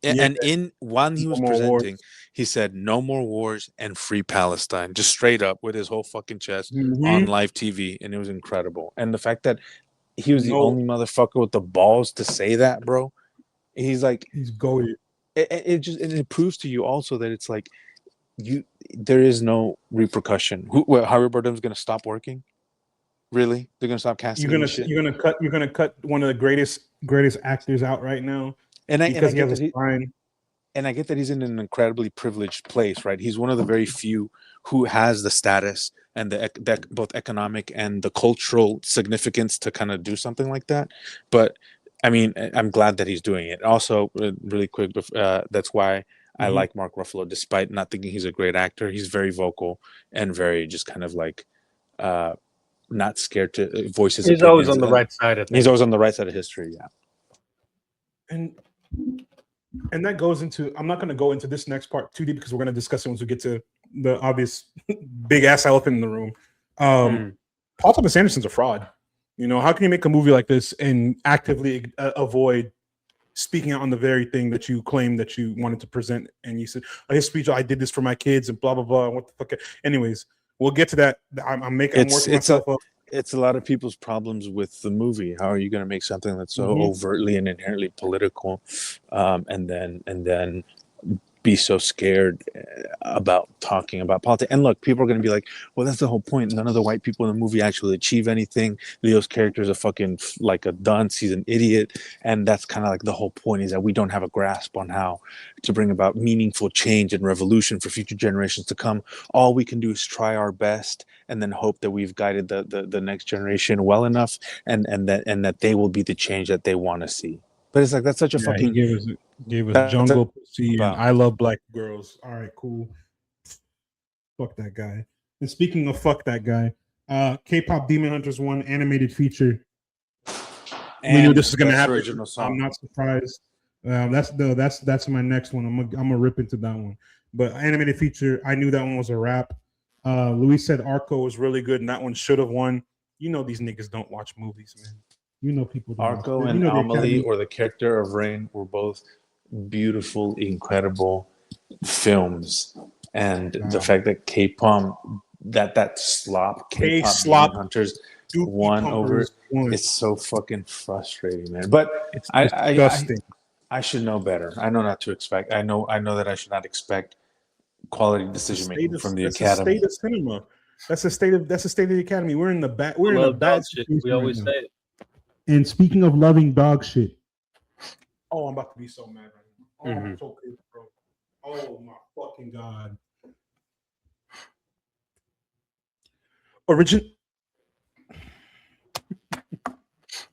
while he was presenting, he said no more wars and free Palestine, just straight up with his whole fucking chest on live TV, and it was incredible. And the fact that he was the only motherfucker with the balls to say that, bro. He's like, he's goated. It proves to you also that it's like there is no repercussion. Harry Bardem's gonna stop working? Really? They're gonna stop casting? You're gonna cut one of the greatest actors out right now because he has a spine. And I get that he's in an incredibly privileged place, right? He's one of the very few who has the status and the both economic and the cultural significance to kind of do something like that. But I mean, I'm glad that he's doing it. Also, really quick, that's why I like Mark Ruffalo, despite not thinking he's a great actor. He's very vocal and very just kind of like not scared to voice his opinions. He's always on the right side of things. He's always on the right side of history, yeah. And that goes into, I'm not going to go into this next part too deep because we're going to discuss it once we get to the obvious big ass elephant in the room. Paul Thomas Anderson's a fraud. You know, how can you make a movie like this and actively avoid speaking out on the very thing that you claimed that you wanted to present? And you said, his speech, I did this for my kids and blah, blah, blah. What the fuck? Anyways, we'll get to that. I'm working myself up. It's a lot of people's problems with the movie. How are you going to make something that's so overtly and inherently political, and then be so scared about talking about politics? And look, people are going to be like, well, that's the whole point. None of the white people in the movie actually achieve anything. Leo's character is a fucking like a dunce. He's an idiot. And that's kind of like the whole point, is that we don't have a grasp on how to bring about meaningful change and revolution for future generations to come. All we can do is try our best and then hope that we've guided the next generation well enough and that they will be the change that they want to see. But it's like, that's such a fucking... Gave us Jungle Pussy and I Love Black Girls. All right, cool. Fuck that guy. And speaking of fuck that guy, K-pop Demon Hunters 1 animated feature. We knew this was gonna happen. I'm not surprised. That's my next one. I'm gonna rip into that one. But animated feature, I knew that one was a wrap. Luis said Arco was really good, and that one should have won. You know these niggas don't watch movies, man. You know people don't. Arco and Amelie, or the character of Rain, were both beautiful, incredible films. And the fact that K-pop, that slop K-pop Hunters won over it, it's so fucking frustrating, man. But it's disgusting. I should know better. I know not to expect. I know that I should not expect quality decision making from the Academy. That's the state of cinema. That's the state of the Academy. We're in the bad. We're in the bad shit. We always say it. And speaking of loving dog shit, I'm about to be so mad right now. I'm so pissed, bro. Oh my fucking god!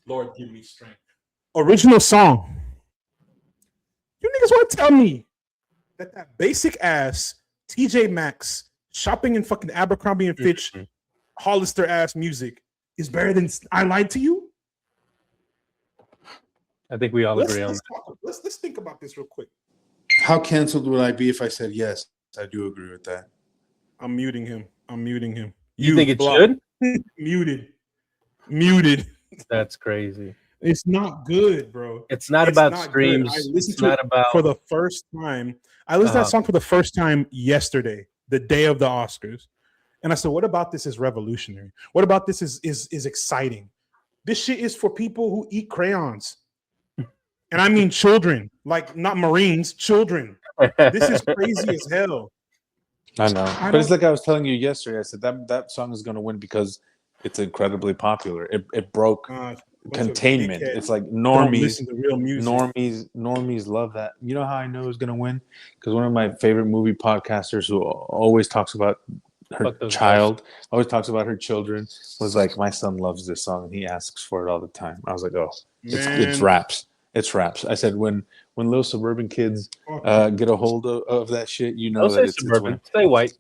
Lord, give me strength. Original song. You niggas want to tell me that basic ass TJ Maxx shopping in fucking Abercrombie and Fitch Hollister ass music is better than I Lied to You? I think we all agree on that. Let's think about this real quick. How canceled would I be if I said yes? I do agree with that. I'm muting him. You think it should? Muted. That's crazy. It's not good, bro. It's not about streams. I listened to it for the first time. I listened to that song for the first time yesterday, the day of the Oscars. And I said, what about this is revolutionary? What about this is exciting? This shit is for people who eat crayons. And I mean children, like not Marines, children. This is crazy as hell. I know. But it's like I was telling you yesterday. I said that song is going to win because it's incredibly popular. It broke containment. It's like normies. Normies love that. You know how I know it's going to win? Because one of my favorite movie podcasters who always talks about her child, always talks about her children, was like, my son loves this song and he asks for it all the time. I was like, oh, it's raps. It's raps. I said when little suburban kids get a hold of that shit, you know that it's suburban. Stay white.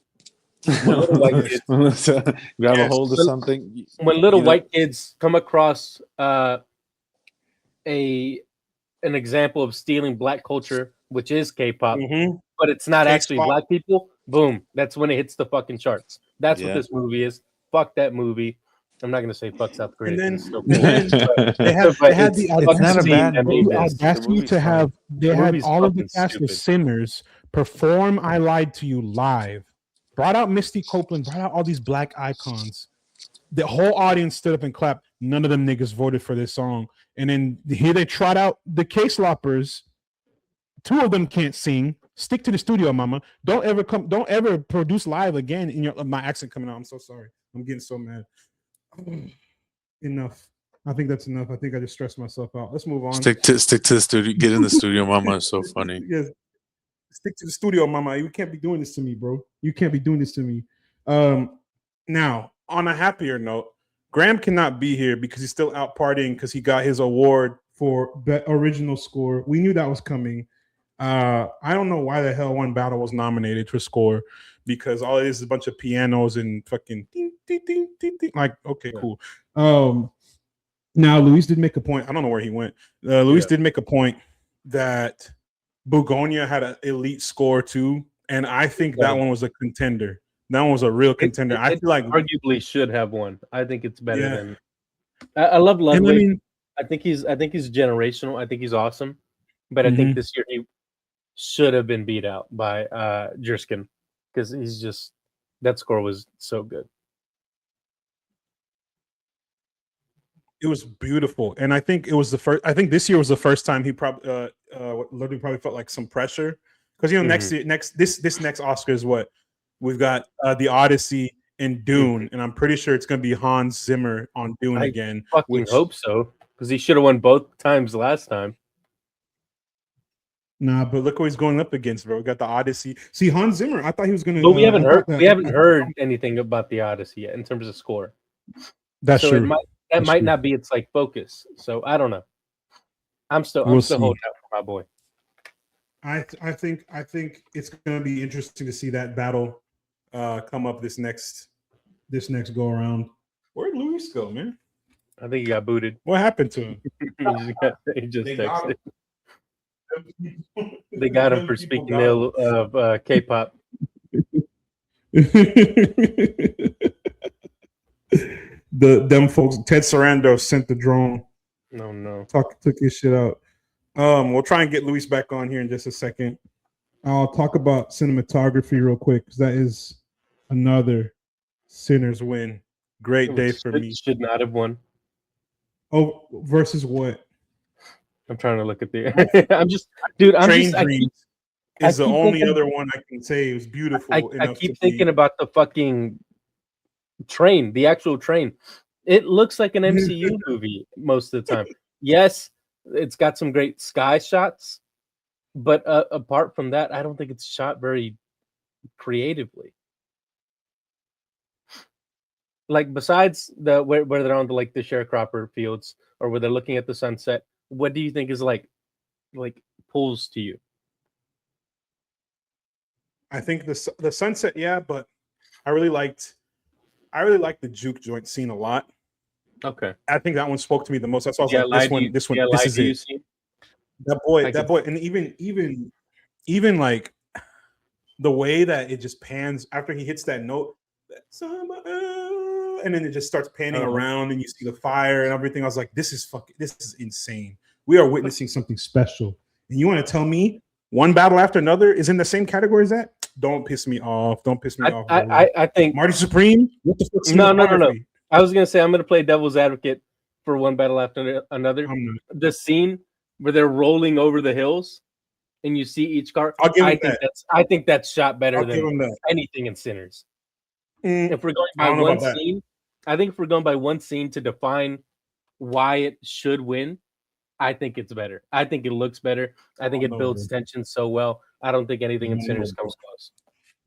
When little white kids grab a hold of something. When little white kids come across an example of stealing black culture, which is K-pop, but it's not actually black people, boom, that's when it hits the fucking charts. That's what this movie is. Fuck that movie. I'm not gonna say fuck South Korea. And then they had the audacity to have all of the cast of Sinners perform "I Lied to You" live. Brought out Misty Copeland, brought out all these black icons. The whole audience stood up and clapped. None of them niggas voted for this song. And then here they trot out the K-Sloppers. Two of them can't sing. Stick to the studio, mama. Don't ever produce live again in your my accent coming out. I'm so sorry. I'm getting so mad. Enough. I think that's enough. I think I just stressed myself out. Let's move on. Stick to the studio. Get in the studio, mama. It's so funny. Yes. Stick to the studio, mama. You can't be doing this to me, bro. You can't be doing this to me. Now, on a happier note, Graham cannot be here because he's still out partying because he got his award for original score. We knew that was coming. I don't know why the hell One Battle was nominated for score, because all it is a bunch of pianos and fucking ding, ding, ding, ding, ding. Like, okay, cool. Now Luis did make a point. I don't know where he went. Luis did make a point that Bugonia had an elite score too, and I think that one was a contender. That one was a real contender. I feel like arguably should have won. I think it's better than. I love Ludwig. I think he's generational. I think he's awesome, but I think this year he should have been beat out by Jerskin, because he's just, that score was so good. It was beautiful, and I think it was the first. I think this year was the first time he probably Ludwig probably felt like some pressure, because next year, this next Oscar is what we've got, the Odyssey and Dune, and I'm pretty sure it's going to be Hans Zimmer on Dune again. Fucking hope so, because he should have won both times last time. Nah, but look what he's going up against, bro. We got the Odyssey. See, Hans Zimmer, I thought he was going to. But we haven't heard anything about the Odyssey yet in terms of score. That's true. That might not be its like focus. So I don't know. I'm still holding out for my boy. I think it's going to be interesting to see that battle come up this next go around. Where'd Luis go, man? I think he got booted. What happened to him? he just texted. They got him for speaking ill of K-pop. Them folks, Ted Sarando sent the drone. No. Took his shit out. We'll try and get Luis back on here in just a second. I'll talk about cinematography real quick, because that is another Sinners win. Great day for me. Should not have won. Oh, versus what? I'm trying to look at the. I'm just, dude. Train Dreams is the only other one I can say it was beautiful. I keep thinking about the fucking train, the actual train. It looks like an MCU movie most of the time. Yes, it's got some great sky shots, but apart from that, I don't think it's shot very creatively. Like, besides where they're on the the sharecropper fields, or where they're looking at the sunset, what do you think is like pulls to you? I think the sunset, yeah, but I really liked the juke joint scene a lot. Okay, I think that one spoke to me the most. That's why I was like, this one, this is it. Scene? That boy, and even like the way that it just pans after he hits that note, and then it just starts panning around, and you see the fire and everything. I was like, this is insane. We are witnessing something special. And you want to tell me One Battle After Another is in the same category as that? Don't piss me off. I think Marty Supreme. What the fuck? No. I was gonna say I'm gonna play devil's advocate for One Battle After Another. The scene where they're rolling over the hills and you see each car. I think that's shot better than anything in Sinners. If we're going by one scene, I think if we're going by one scene to define why it should win, I think it's better. I think it looks better. I think it builds tension so well. I don't think anything in Sinners comes close.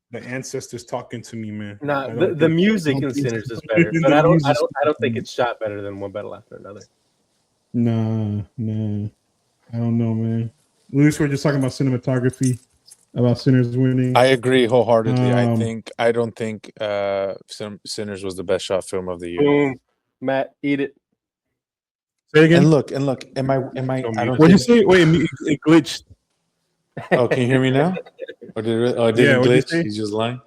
The ancestors talking to me, man. Nah, the music in Sinners is better, but I don't think it's shot better than One Battle After Another. Nah. I don't know, man. Luis, we're just talking about cinematography, about Sinners winning. I agree wholeheartedly. I don't think Sinners was the best shot film of the year. Boom. Matt, eat it. Say it again. And look. Am I? What'd you say? Wait, it glitched. Oh, can you hear me now? Or did it? Oh, it didn't glitch. He's just lying.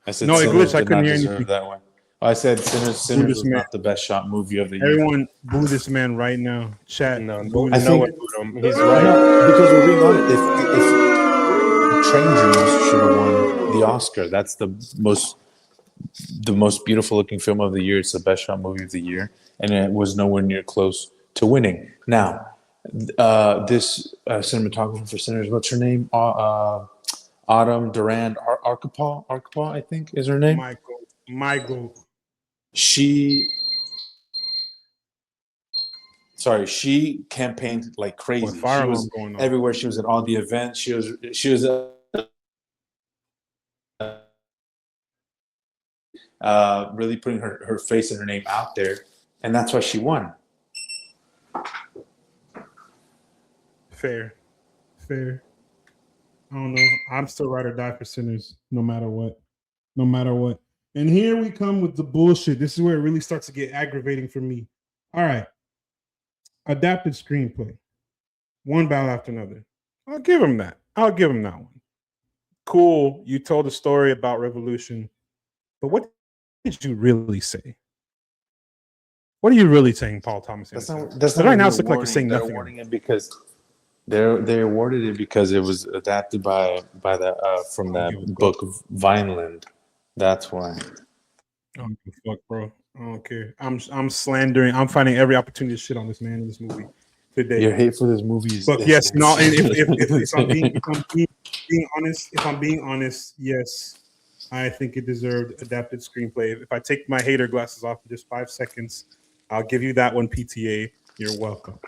I said no, it glitched. I couldn't hear anything. That one. I said Sinners was not the best shot movie of the year. Everyone boo this man right now. Chat. No, I think he's right. Because we're being honest. If Train Dreams should have won the Oscar, that's the most beautiful looking film of the year. It's the best shot movie of the year, and it was nowhere near close to winning. Now, this cinematographer for Sinners, what's her name? Autumn Durand Archipel, I think is her name. Michael. She campaigned like crazy. What fire She alarm was going on? everywhere. She was at all the events. She was really putting her face and her name out there, and that's why she won. Fair. I don't know. I'm still ride or die for sinners, no matter what. And here we come with the bullshit. This is where it really starts to get aggravating for me. All right. Adapted screenplay. One battle after another. I'll give him that one. Cool. You told a story about revolution. But what did you really say? What are you really saying, Paul Thomas Anderson? That's not right now it's looking like you're saying They're nothing. awarding it because they awarded it because it was adapted by the from that book of Vineland. That's why. I don't give a fuck, bro. I don't care. I'm slandering. I'm finding every opportunity to shit on this man in this movie today. Your hate for this movie is. But yes, no. And if I'm being honest, yes, I think it deserved adapted screenplay. If I take my hater glasses off for just 5 seconds, I'll give you that one, PTA. You're welcome.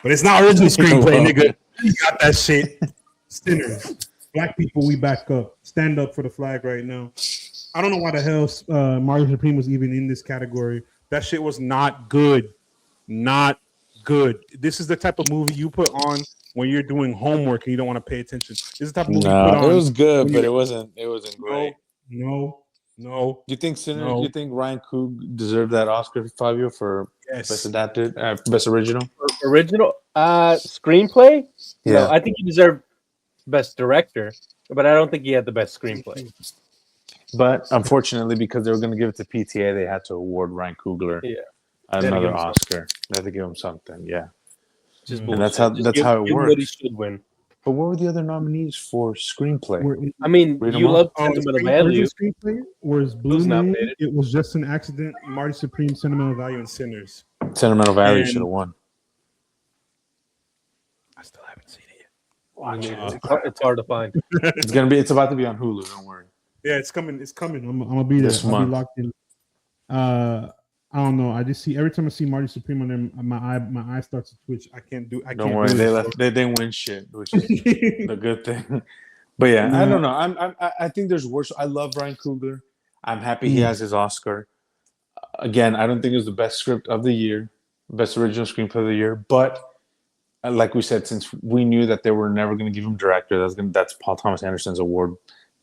But it's not original screenplay, nigga. You got that shit. Sinners. Black people, we back up. Stand up for the flag right now. I don't know why the hell Marty Supreme was even in this category. That shit was not good. Not good. This is the type of movie you put on when you're doing homework and you don't want to pay attention. This is the type of movie you put on. It was good, but it wasn't great. No. Do you think Do you think Ryan Coog deserved that Oscar, Fabio, for best adapted, best original? Original screenplay? Yeah, no, I think he deserved best director, but I don't think he had the best screenplay. But unfortunately, because they were going to give it to PTA, they had to award Ryan Coogler another Oscar. They had to give him something. Yeah, and that's how it works. What he should win. But what were the other nominees for screenplay? I mean, you love Sentimental Value. Screenplay was Blue Man. It was Just an Accident. Marty Supreme, Sentimental Value, and Sinners. Sentimental Value should have won. I still haven't seen it yet. Watch it. It's hard to find. It's about to be on Hulu. Don't worry. Yeah, it's coming. I'm gonna be there. I'll be locked in. I don't know. I just see every time I see Marty Supreme on there, my eye starts to twitch. Don't worry. They didn't win shit, which is the good thing. But yeah, I don't know. I think there's worse. I love Ryan Coogler. I'm happy he has his Oscar. Again, I don't think it was the best script of the year, best original screenplay of the year. But like we said, since we knew that they were never going to give him director, that's Paul Thomas Anderson's award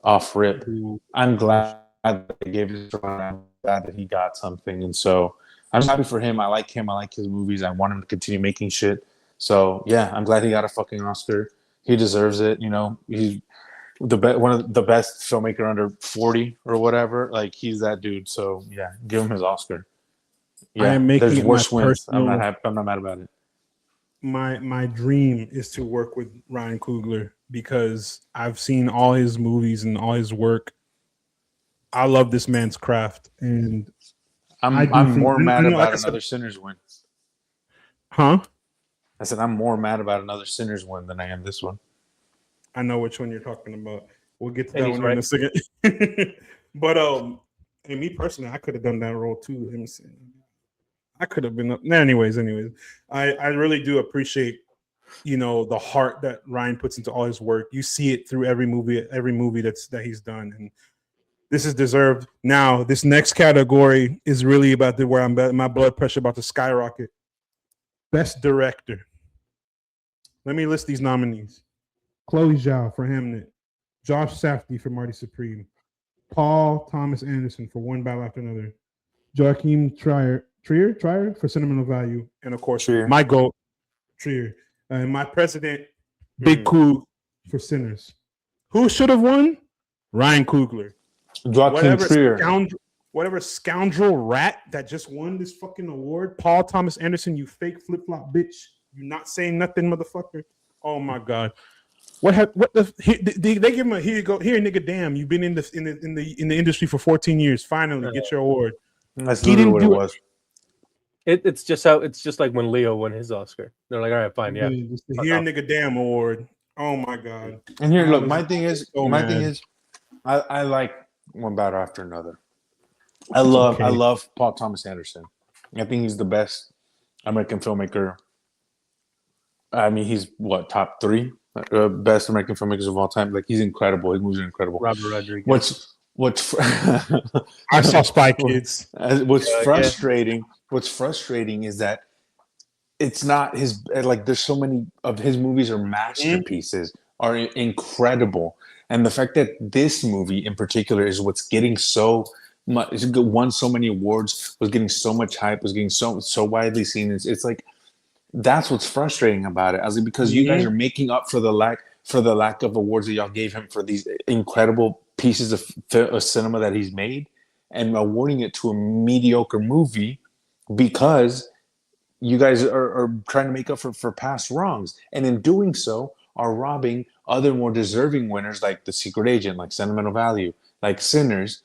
off rip. I'm glad that they gave it to him. I'm glad that he got something, and so I'm happy for him. I like him. I like his movies. I want him to continue making shit. So yeah, I'm glad he got a fucking Oscar. He deserves it. You know, he's one of the best filmmaker under 40 or whatever. Like, he's that dude. So yeah, give him his Oscar. Yeah, I am making there's it worse my wins. personal, I'm not mad about it. My dream is to work with Ryan Coogler because I've seen all his movies and all his work. I love this man's craft, and I'm more mad about another Sinners win. Huh? I said I'm more mad about another Sinners win than I am this one. I know which one you're talking about. We'll get to that one in a second. But and me personally, I could have done that role too. I could have been up. Anyways, I really do appreciate, the heart that Ryan puts into all his work. You see it through every movie that he's done, and this is deserved. Now, this next category is really about where my blood pressure about to skyrocket. Best director. Let me list these nominees: Chloe Zhao for Hamnet, Josh Safdie for Marty Supreme, Paul Thomas Anderson for One Battle After Another, Joachim Trier for Sentimental Value, and of course my GOAT, Trier, and my president, Big Coog for Sinners. Who should have won? Ryan Coogler. Whatever scoundrel rat that just won this fucking award, Paul Thomas Anderson, you fake flip-flop bitch. You not saying nothing, motherfucker. Oh my god. They give him a here you go, here nigga, damn, you've been in the industry for 14 years. Finally, get your award. That's literally what it was. It's just like when Leo won his Oscar. They're like, all right, fine, yeah. The Here Nigga Damn award. Oh my god. And here, I look, was my thing is, so mad. I like one battle after another. I love Paul Thomas Anderson. I think he's the best American filmmaker. I mean, he's what, top 3 best American filmmakers of all time. Like, he's incredible. His movies are incredible. Robert Rodriguez. What's I saw Spy Kids. What's frustrating is that it's not his, like, there's so many of his movies are masterpieces, are incredible. And the fact that this movie in particular is what's getting so much, won so many awards, was getting so much hype, was getting so widely seen. It's like, that's what's frustrating about it. I was like, because you guys are making up for the lack of awards that y'all gave him for these incredible pieces of cinema that he's made, and awarding it to a mediocre movie because you guys are trying to make up for past wrongs, and in doing so are robbing other more deserving winners like The Secret Agent, like Sentimental Value, like Sinners,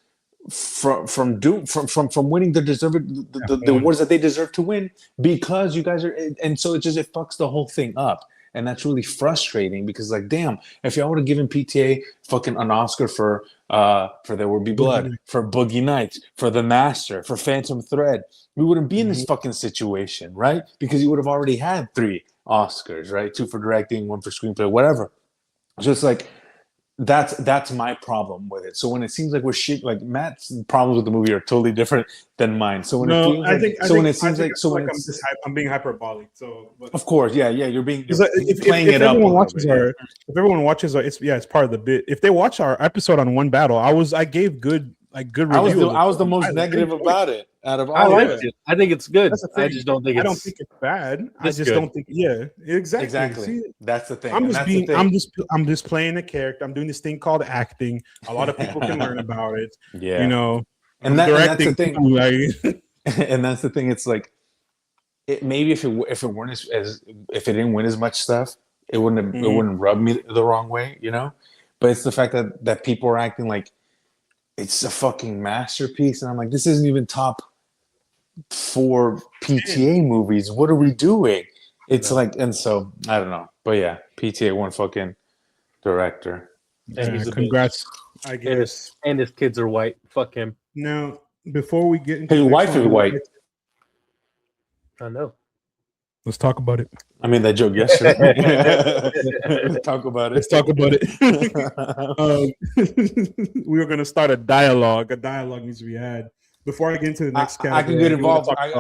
from winning the awards that they deserve to win, because you guys are, and so it fucks the whole thing up. And that's really frustrating, because, like, damn, if y'all would have given PTA fucking an Oscar for There Will Be Blood, for Boogie Nights, for The Master, for Phantom Thread, we wouldn't be in this fucking situation, right? Because you would have already had 3 Oscars, right? 2 for directing, 1 for screenplay, whatever. Just like, that's my problem with it. So when it seems like we're shit, like, Matt's problems with the movie are totally different than mine. So when I'm being hyperbolic. So, but, of course, you're being if playing it up. If everyone watches our, it's part of the bit. If they watch our episode on One Battle, I gave good reviews. I was the most negative about it out of all. I liked it. I think it's good. I just don't think I don't think it's bad. I just don't think. Yeah, exactly. See, that's the thing. I'm just playing a character. I'm doing this thing called acting. A lot of people can learn about it. Yeah, you know, and that's the thing. And that's the thing. It's like, maybe if it weren't if it didn't win as much stuff, it wouldn't rub me the wrong way, you know. But it's the fact that people are acting like it's a fucking masterpiece, and I'm like, this isn't even top 4 PTA movies. What are we doing? It's like, and so I don't know, but yeah, PTA won fucking director. And congrats, I guess. And his kids are white. Fuck him. Now, before we get into his wife is white. I know. Let's talk about it. I made that joke yesterday. Let's talk about it. We were going to start a dialogue. A dialogue needs to be had. Before I get into the next category, I can get involved. I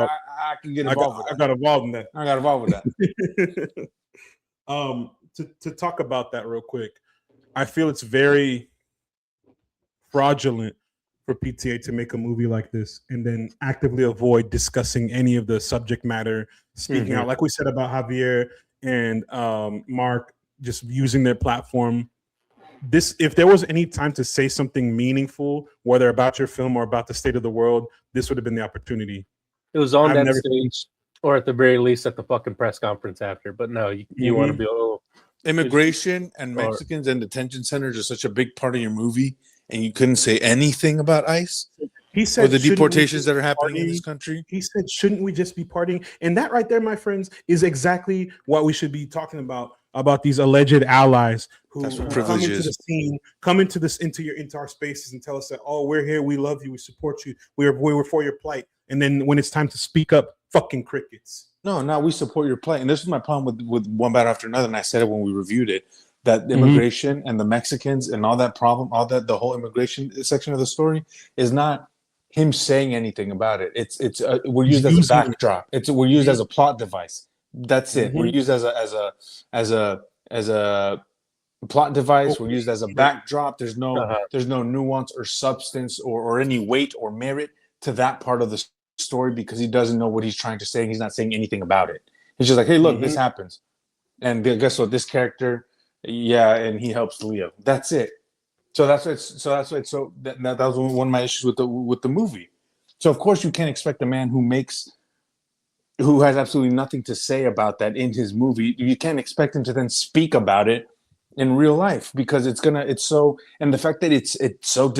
can get involved. I got involved in that. I got involved with that. To talk about that real quick, I feel it's very fraudulent for PTA to make a movie like this and then actively avoid discussing any of the subject matter, speaking out, like we said about Javier and Mark, just using their platform. If there was any time to say something meaningful, whether about your film or about the state of the world, this would have been the opportunity. It was on that stage, or at the very least at the fucking press conference after. But no, you want to be a little. Immigration and Mexicans and detention centers are such a big part of your movie, and you couldn't say anything about ICE. He said, or the deportations that are happening in this country. He said, shouldn't we just be partying? And that right there, my friends, is exactly what we should be talking about these alleged allies who come into the scene, come into our spaces and tell us that, oh, we're here, we love you, we support you, we're for your plight. And then when it's time to speak up, fucking crickets. No, we support your plight. And this is my problem with One Battle After Another, and I said it when we reviewed it, that immigration and the Mexicans and all that problem, the whole immigration section of the story is not him saying anything about it. We're used as a backdrop. We're used as a plot device. That's it. We're used as a plot device. We're used as a backdrop. There's no nuance or substance or any weight or merit to that part of the story, because he doesn't know what he's trying to say and he's not saying anything about it. He's just like, hey, look, this happens, and guess what? This character, and he helps Leo. That's it. So that was one of my issues with the movie. So of course you can't expect a man who has absolutely nothing to say about that in his movie. You can't expect him to then speak about it in real life, because and the fact that it's so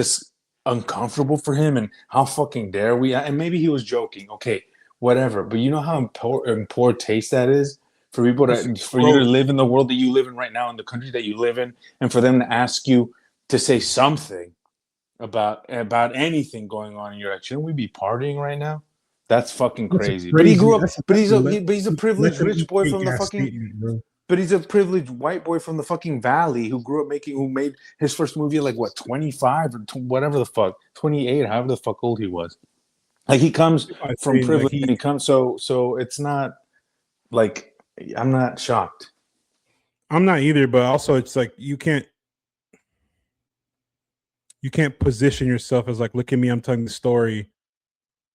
uncomfortable for him, and how fucking dare we? And maybe he was joking, okay, whatever. But you know how in poor taste that is for people for you to live in the world that you live in right now, in the country that you live in, and for them to ask you to say something about anything going on in your life. Shouldn't we be partying right now? That's fucking crazy. But he grew up. But he's a privileged rich boy from the fucking. But he's a privileged white boy from the fucking valley who grew up who made his first movie at like what 25 or whatever the fuck 28, however the fuck old he was. Like he comes from privilege. He comes so it's not like I'm not shocked. I'm not either, but also it's like you can't position yourself as like, look at me, I'm telling the story,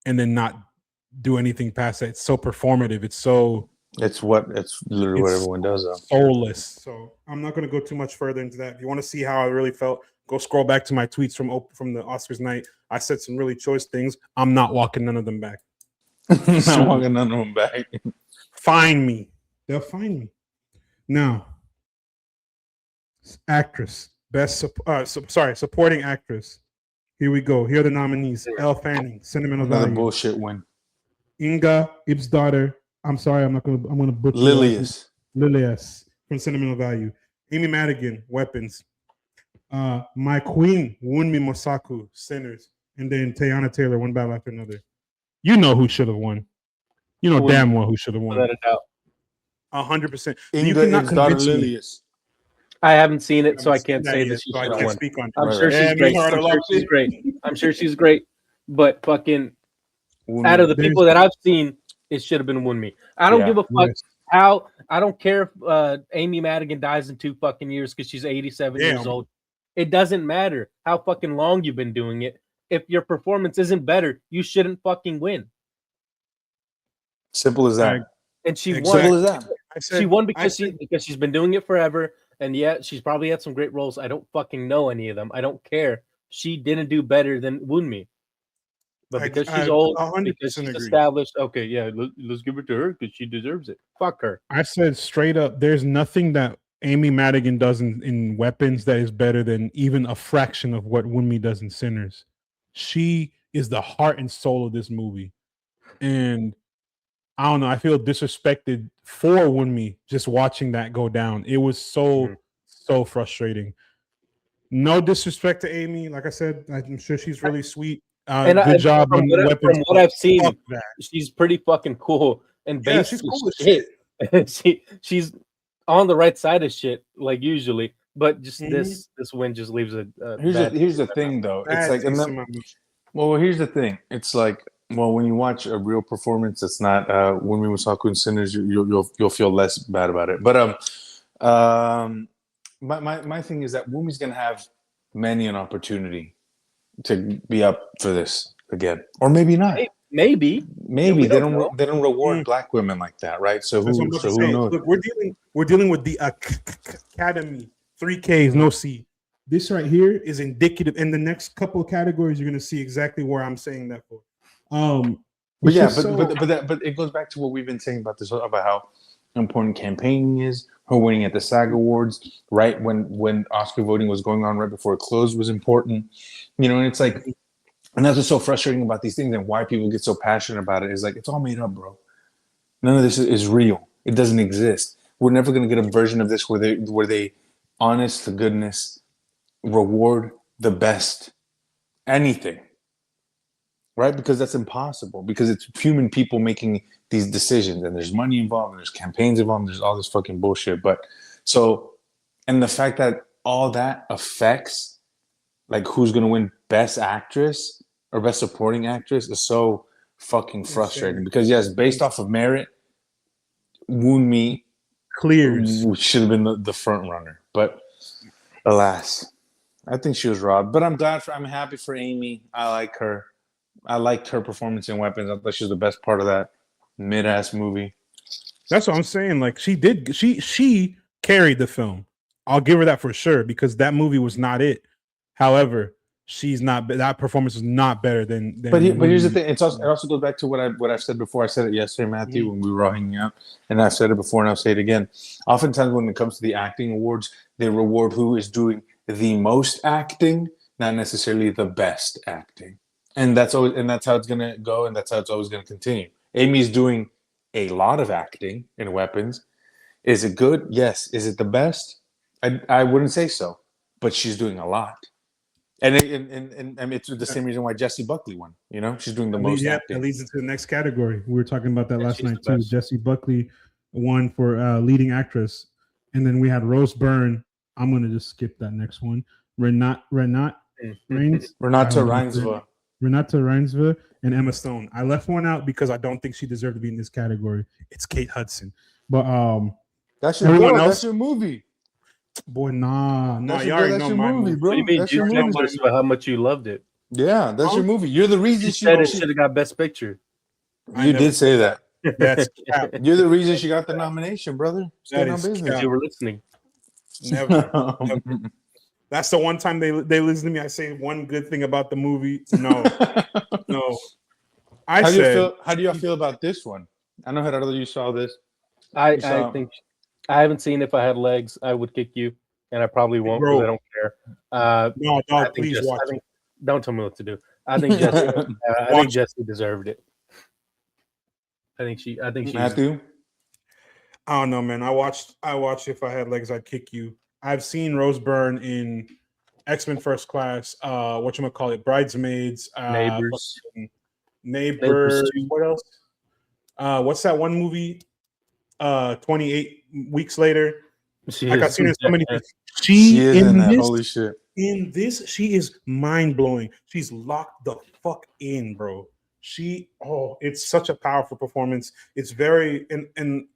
and then not do anything past that. It's so performative. It's literally what everyone does though. Soulless. So I'm not going to go too much further into that. If you want to see how I really felt, go scroll back to my tweets from the Oscars night. I said some really choice things. I'm not walking none of them back. Not walking none of them back. Find me. They'll find me. Now, actress. Supporting actress. Here we go. Here are the nominees. Elle Fanning, Sentimental Another Value. bullshit win. Inga Ib's daughter. I'm sorry, I'm gonna butcher Lilius from Sentimental Value. Amy Madigan, Weapons. My Queen, Wunmi Mosaku, Sinners, and then Teyana Taylor, One Battle After Another. You know who should have won. You know damn well who should have won. Without a doubt. 100%. Inga You cannot Ib's daughter convince me. Lilius. I haven't seen it, so I can't say yet, that she so I should have can't won. speak on it. I'm sure she's great. I'm sure she's great. But fucking out of the people that I've seen, it should have been Wunmi. I don't give a fuck how. I don't care if Amy Madigan dies in 2 fucking years because she's 87 years old. It doesn't matter how fucking long you've been doing it. If your performance isn't better, you shouldn't fucking win. Simple as that. And she won. Simple as that. She won because she's been doing it forever. And yeah, she's probably had some great roles. I don't fucking know any of them. I don't care. She didn't do better than Wunmi. But because she's old, because she's established, okay, yeah, let's give it to her because she deserves it. Fuck her. I said straight up, there's nothing that Amy Madigan does in Weapons that is better than even a fraction of what Wunmi does in Sinners. She is the heart and soul of this movie. And I don't know, I feel disrespected for Wunmi just watching that go down. It was so frustrating. No disrespect to Amy. Like I said, I'm sure she's really sweet. Good job on Weapons. From what I've seen, she's pretty fucking cool. And she's cool as shit. she's on the right side of shit, like usually. But just this win just leaves a here's the thing though. It's like here's the thing. It's like when you watch a real performance, it's not when we were talking Sinners, you'll feel less bad about it. But my thing is that Wumi's gonna have many an opportunity to be up for this again, or maybe not. Maybe they don't reward black women like that, right? So who knows? Look, we're dealing with the Academy. 3 Ks, no C. This right here is indicative. In the next couple of categories, you're gonna see exactly where I'm saying that for. But it goes back to what we've been saying about this, about how important campaigning is. Her winning at the SAG Awards, right when Oscar voting was going on right before it closed, was important. You know, and it's like, and that's what's so frustrating about these things and why people get so passionate about it is like, it's all made up, bro. None of this is real. It doesn't exist. We're never gonna get a version of this where they honest to goodness reward the best anything. Right? Because that's impossible. Because it's human people making these decisions, and there's money involved, and there's campaigns involved, and there's all this fucking bullshit. But and the fact that all that affects like who's gonna win Best Actress or Best Supporting Actress is so fucking frustrating. Because yes, based off of merit, Wunmi clears should have been the front runner. But alas, I think she was robbed. But I'm happy for Amy. I like her. I liked her performance in Weapons. I thought she was the best part of that mid-ass movie. That's what I'm saying. Like she carried the film. I'll give her that for sure because that movie was not it. However, that performance is not better than But here's the thing. It also goes back to what I've said before. I said it yesterday, Matthew, when we were all hanging out, and I've said it before, and I'll say it again. Oftentimes, when it comes to the acting awards, they reward who is doing the most acting, not necessarily the best acting. And that's how it's gonna go, and that's how it's always gonna continue. Amy's doing a lot of acting in Weapons, Is it good? Yes. Is it the best? I wouldn't say so, but she's doing a lot. And I mean, it's the same reason why Jessie Buckley won. You know, she's doing the most That acting. leads into the next category. We were talking about that Yeah, last she's night the too. best. Jessie Buckley won for leading actress, and then we had Rose Byrne. I'm gonna just skip that next one. Renate Reigns, Renata Reinsva. Renata Reinsva, and Emma Stone. I left one out because I don't think she deserved to be in this category. It's Kate Hudson, but That's your everyone girl. else- That's your movie. boy, nah, That's you your, already that's know your my movie, movie. bro. What do you mean? That's You your said movie. just about how much you loved it. Yeah, that's your movie. You're the reason You she. said it should have got Best Picture. I You never did say that. That's cap. You're the reason she got the nomination, brother. Stand on is business. Because you were listening. Never. That's the one time they listen to me. I say one good thing about the movie. No, no. I How do you said, feel? How do y'all feel about this one? I know, Gerardo, you saw this. I saw- think I haven't seen If I Had Legs, I Would Kick You, and I probably won't because Bro. I don't care. no, I dog, think please Jess- watch I think, don't tell me what to do. I think Jesse. I think Jesse deserved it. I think she. Matthew. I don't know, man. I watched If I Had Legs, I'd Kick You. I've seen Rose Byrne in X-Men First Class, whatchamacallit, Bridesmaids, Neighbors. Neighbors. too. What else? What's that one movie? 28 Weeks Later. She Like I've is- seen her in so many yeah. things. She is in that. this, Holy shit. in this, she is mind blowing. She's locked the fuck in, bro. It's such a powerful performance. It's very and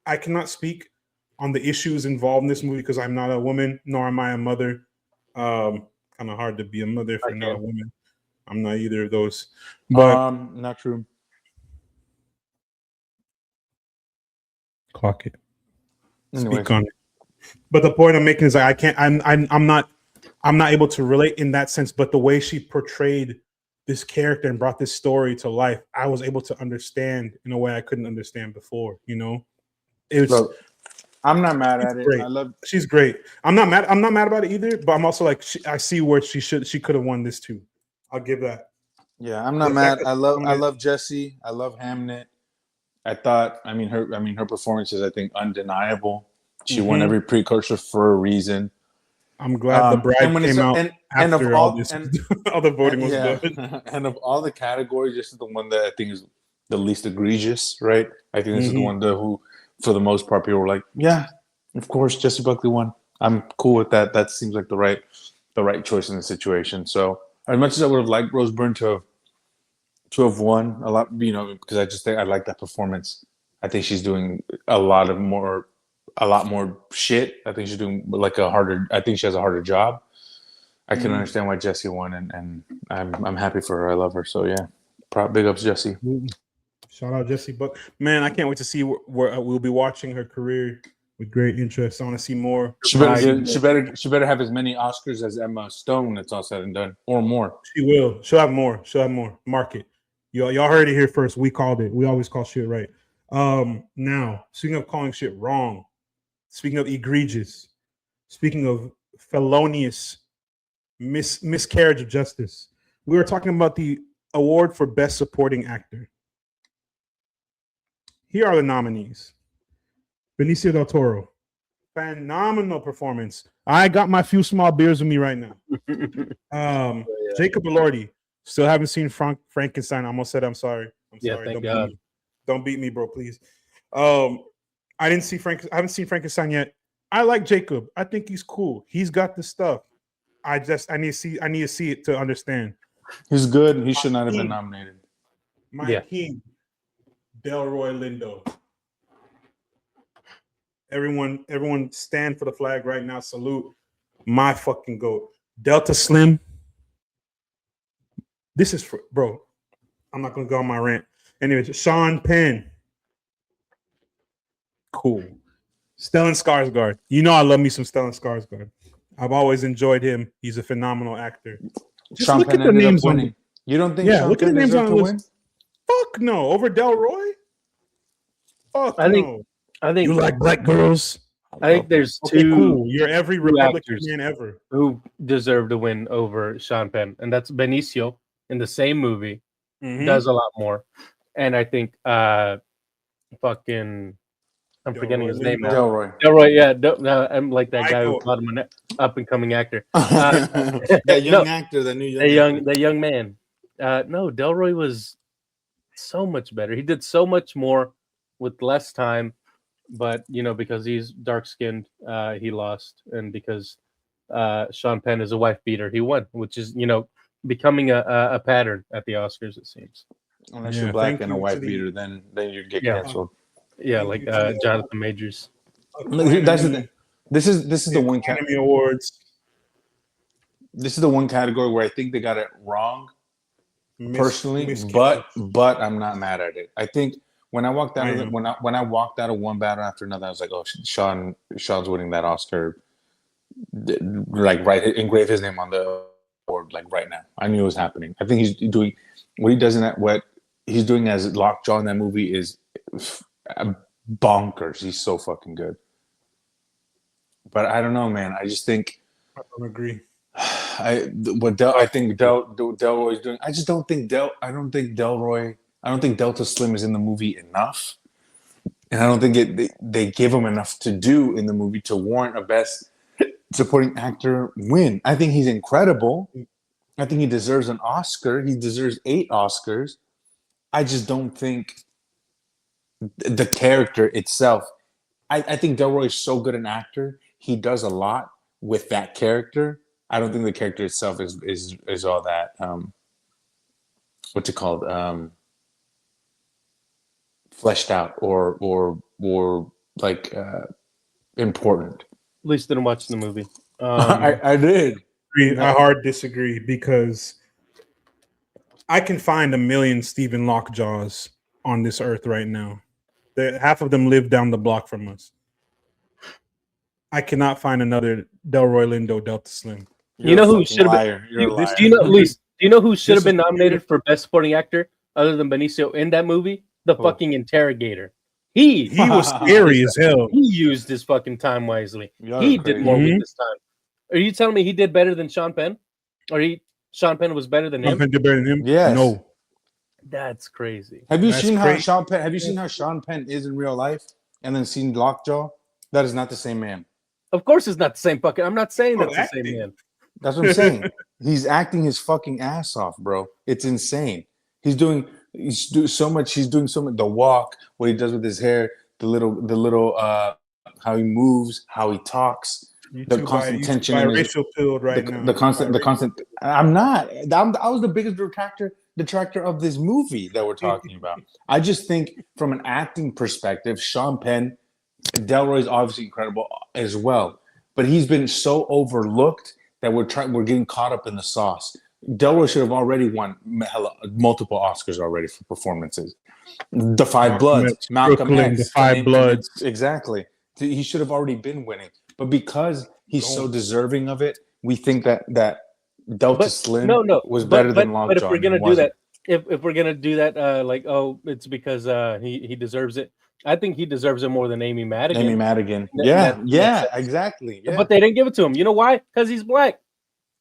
I cannot speak on the issues involved in this movie because I'm not a woman, nor am I a mother. Kind of hard to be a mother if you're not a woman. I'm not either of those. But Not true. clock it. Anyway. Speak on it. But the point I'm making is I can't. I'm not able to relate in that sense. But the way she portrayed this character and brought this story to life, I was able to understand in a way I couldn't understand before. You know, it was. Look, I'm not mad at it. Great. I love. She's great. I'm not mad about it either. But I'm also like, I see where she could have won this too. I'll give that. Yeah, I'm not The mad. fact I that- love Jesse. I love Hamnet. I thought. I mean, her performance is, I think, undeniable. She won every precursor for a reason. I'm glad the bride came out and of after all all this. and, all the voting was yeah. done. And of all the categories, this is the one that I think is the least egregious, right? I think this is the one that who, for the most part, people were like, yeah, of course, Jessie Buckley won. I'm cool with that. That seems like the right choice in the situation. So as much as I would have liked Rose Byrne to have won a lot, you know, because I just think I like that performance. I think she's doing a lot more shit. I think she's doing I think she has a harder job. I can understand why Jessie won, and I'm happy for her. I love her. So yeah, big ups Jessie. Shout out Jessie Buck. Man, I can't wait to see where we'll be watching her career with great interest. I want to see more. She better have as many Oscars as Emma Stone when it's all said and done, or more. She will. She'll have more. Mark it. Y'all heard it here first. We called it. We always call shit right. Now, speaking of calling shit wrong, speaking of egregious, speaking of felonious miscarriage of justice, we were talking about the award for Best Supporting Actor. Here are the nominees. Benicio del Toro, phenomenal performance. I got my few small beers with me right now. Jacob Elordi, still haven't seen Frankenstein. I almost said I'm sorry. Thank God. Don't beat me, bro, please. I haven't seen Frankenstein yet. I like Jacob. I think he's cool. He's got the stuff. I need to see it to understand. He's good. He should not have been nominated. King, Delroy Lindo. Everyone stand for the flag right now. Salute my fucking GOAT. Delta Slim. This is for, bro. I'm not gonna go on my rant. Anyways, Sean Penn. Cool. Stellan Skarsgård. You know I love me some Stellan Skarsgård. I've always enjoyed him. He's a phenomenal actor. Just Sean look Penn at the ended up names on winning. You don't think Yeah, Sean look at Penn the names deserved on to the win? Fuck no. Over Delroy? Fuck I think- no. I think You like black girls? I think there's Okay, two cool. You're every Republican actors. man ever. who deserve to win over Sean Penn, and that's Benicio in the same movie. Mhm. Does a lot more, and I think fucking I'm forgetting his name now. Delroy. Delroy, yeah. No, I'm like that guy who Michael. thought him an up and coming actor. That young No, actor, that new young actor. the young man. No, Delroy was so much better. He did so much more with less time, but because he's dark skinned, he lost, and because Sean Penn is a wife beater, he won, which is becoming a pattern at the Oscars, it seems. Unless Yeah, you're black thank and a you to wife the- beater, then you get Yeah. canceled. Yeah, Thank like you to Jonathan Majors. That's the thing. This is the one Academy Awards. this is the one category where I think they got it wrong personally, Miss but I'm not mad at it. I think when I walked out I of am. when I walked out of one battle after another, I was like, oh, Sean's winning that Oscar, like engrave his name on the board like right now. I knew it was happening. I think he's doing what he does in that. What he's doing as Lockjaw in that movie is bonkers. He's so fucking good. But I don't know, man. I just think I don't agree. I think Delroy's doing. I just don't think I don't think Delta Slim is in the movie enough, and I don't think they give him enough to do in the movie to warrant a Best Supporting Actor win. I think he's incredible. I think he deserves an Oscar. He deserves 8 Oscars. I just don't think the character itself. I think Delroy is so good an actor. He does a lot with that character. I don't think the character itself is all that what's it called, fleshed out or like important. At least didn't watch the movie. I did. I hard disagree because I can find a million Stephen Lockjaws on this earth right now. Half of them live down the block from us. I cannot find another Delroy Lindo Delta Slim. You know who should have been? You're a liar. Do you know who should This have been is- nominated for Best Supporting Actor other than Benicio in that movie? The Who? fucking interrogator. He He was scary as hell. he used his fucking time wisely. Y'all He are did crazy. more Mhm. with his time. Are you telling me he did better than Sean Penn? Or Sean Penn was better than him? Something to better than him? Yes. No. That's crazy. Have you That's seen how crazy. Sean Penn? Have you seen how Sean Penn is in real life, and then seen Lockjaw? That is not the same man. Of course, it's not the same fucking. I'm not saying Oh, that's the acting. same man. That's what I'm saying. He's acting his fucking ass off, bro. It's insane. He's doing so much. He's doing so much. The walk, what he does with his hair, the little how he moves, how he talks, the constant tension in his, racial pilled right now. the constant. I'm not. I was the biggest detractor of this movie that we're talking about. I just think from an acting perspective, Sean Penn, Delroy's obviously incredible as well, but he's been so overlooked that we're getting caught up in the sauce. Delroy should have already won multiple Oscars already for performances. The Five Bloods, Malcolm Brooklyn, X, The Five Bloods. exactly. He should have already been winning, but because he's so deserving of it, we think that Delta Slim was better than Lockjaw. But if we're gonna and do wasn't. that, if we're gonna do that, like, oh, it's because he deserves it. I think he deserves it more than Amy Madigan. Amy Madigan, That- yeah, exactly. Yeah. But they didn't give it to him. You know why? Because he's black.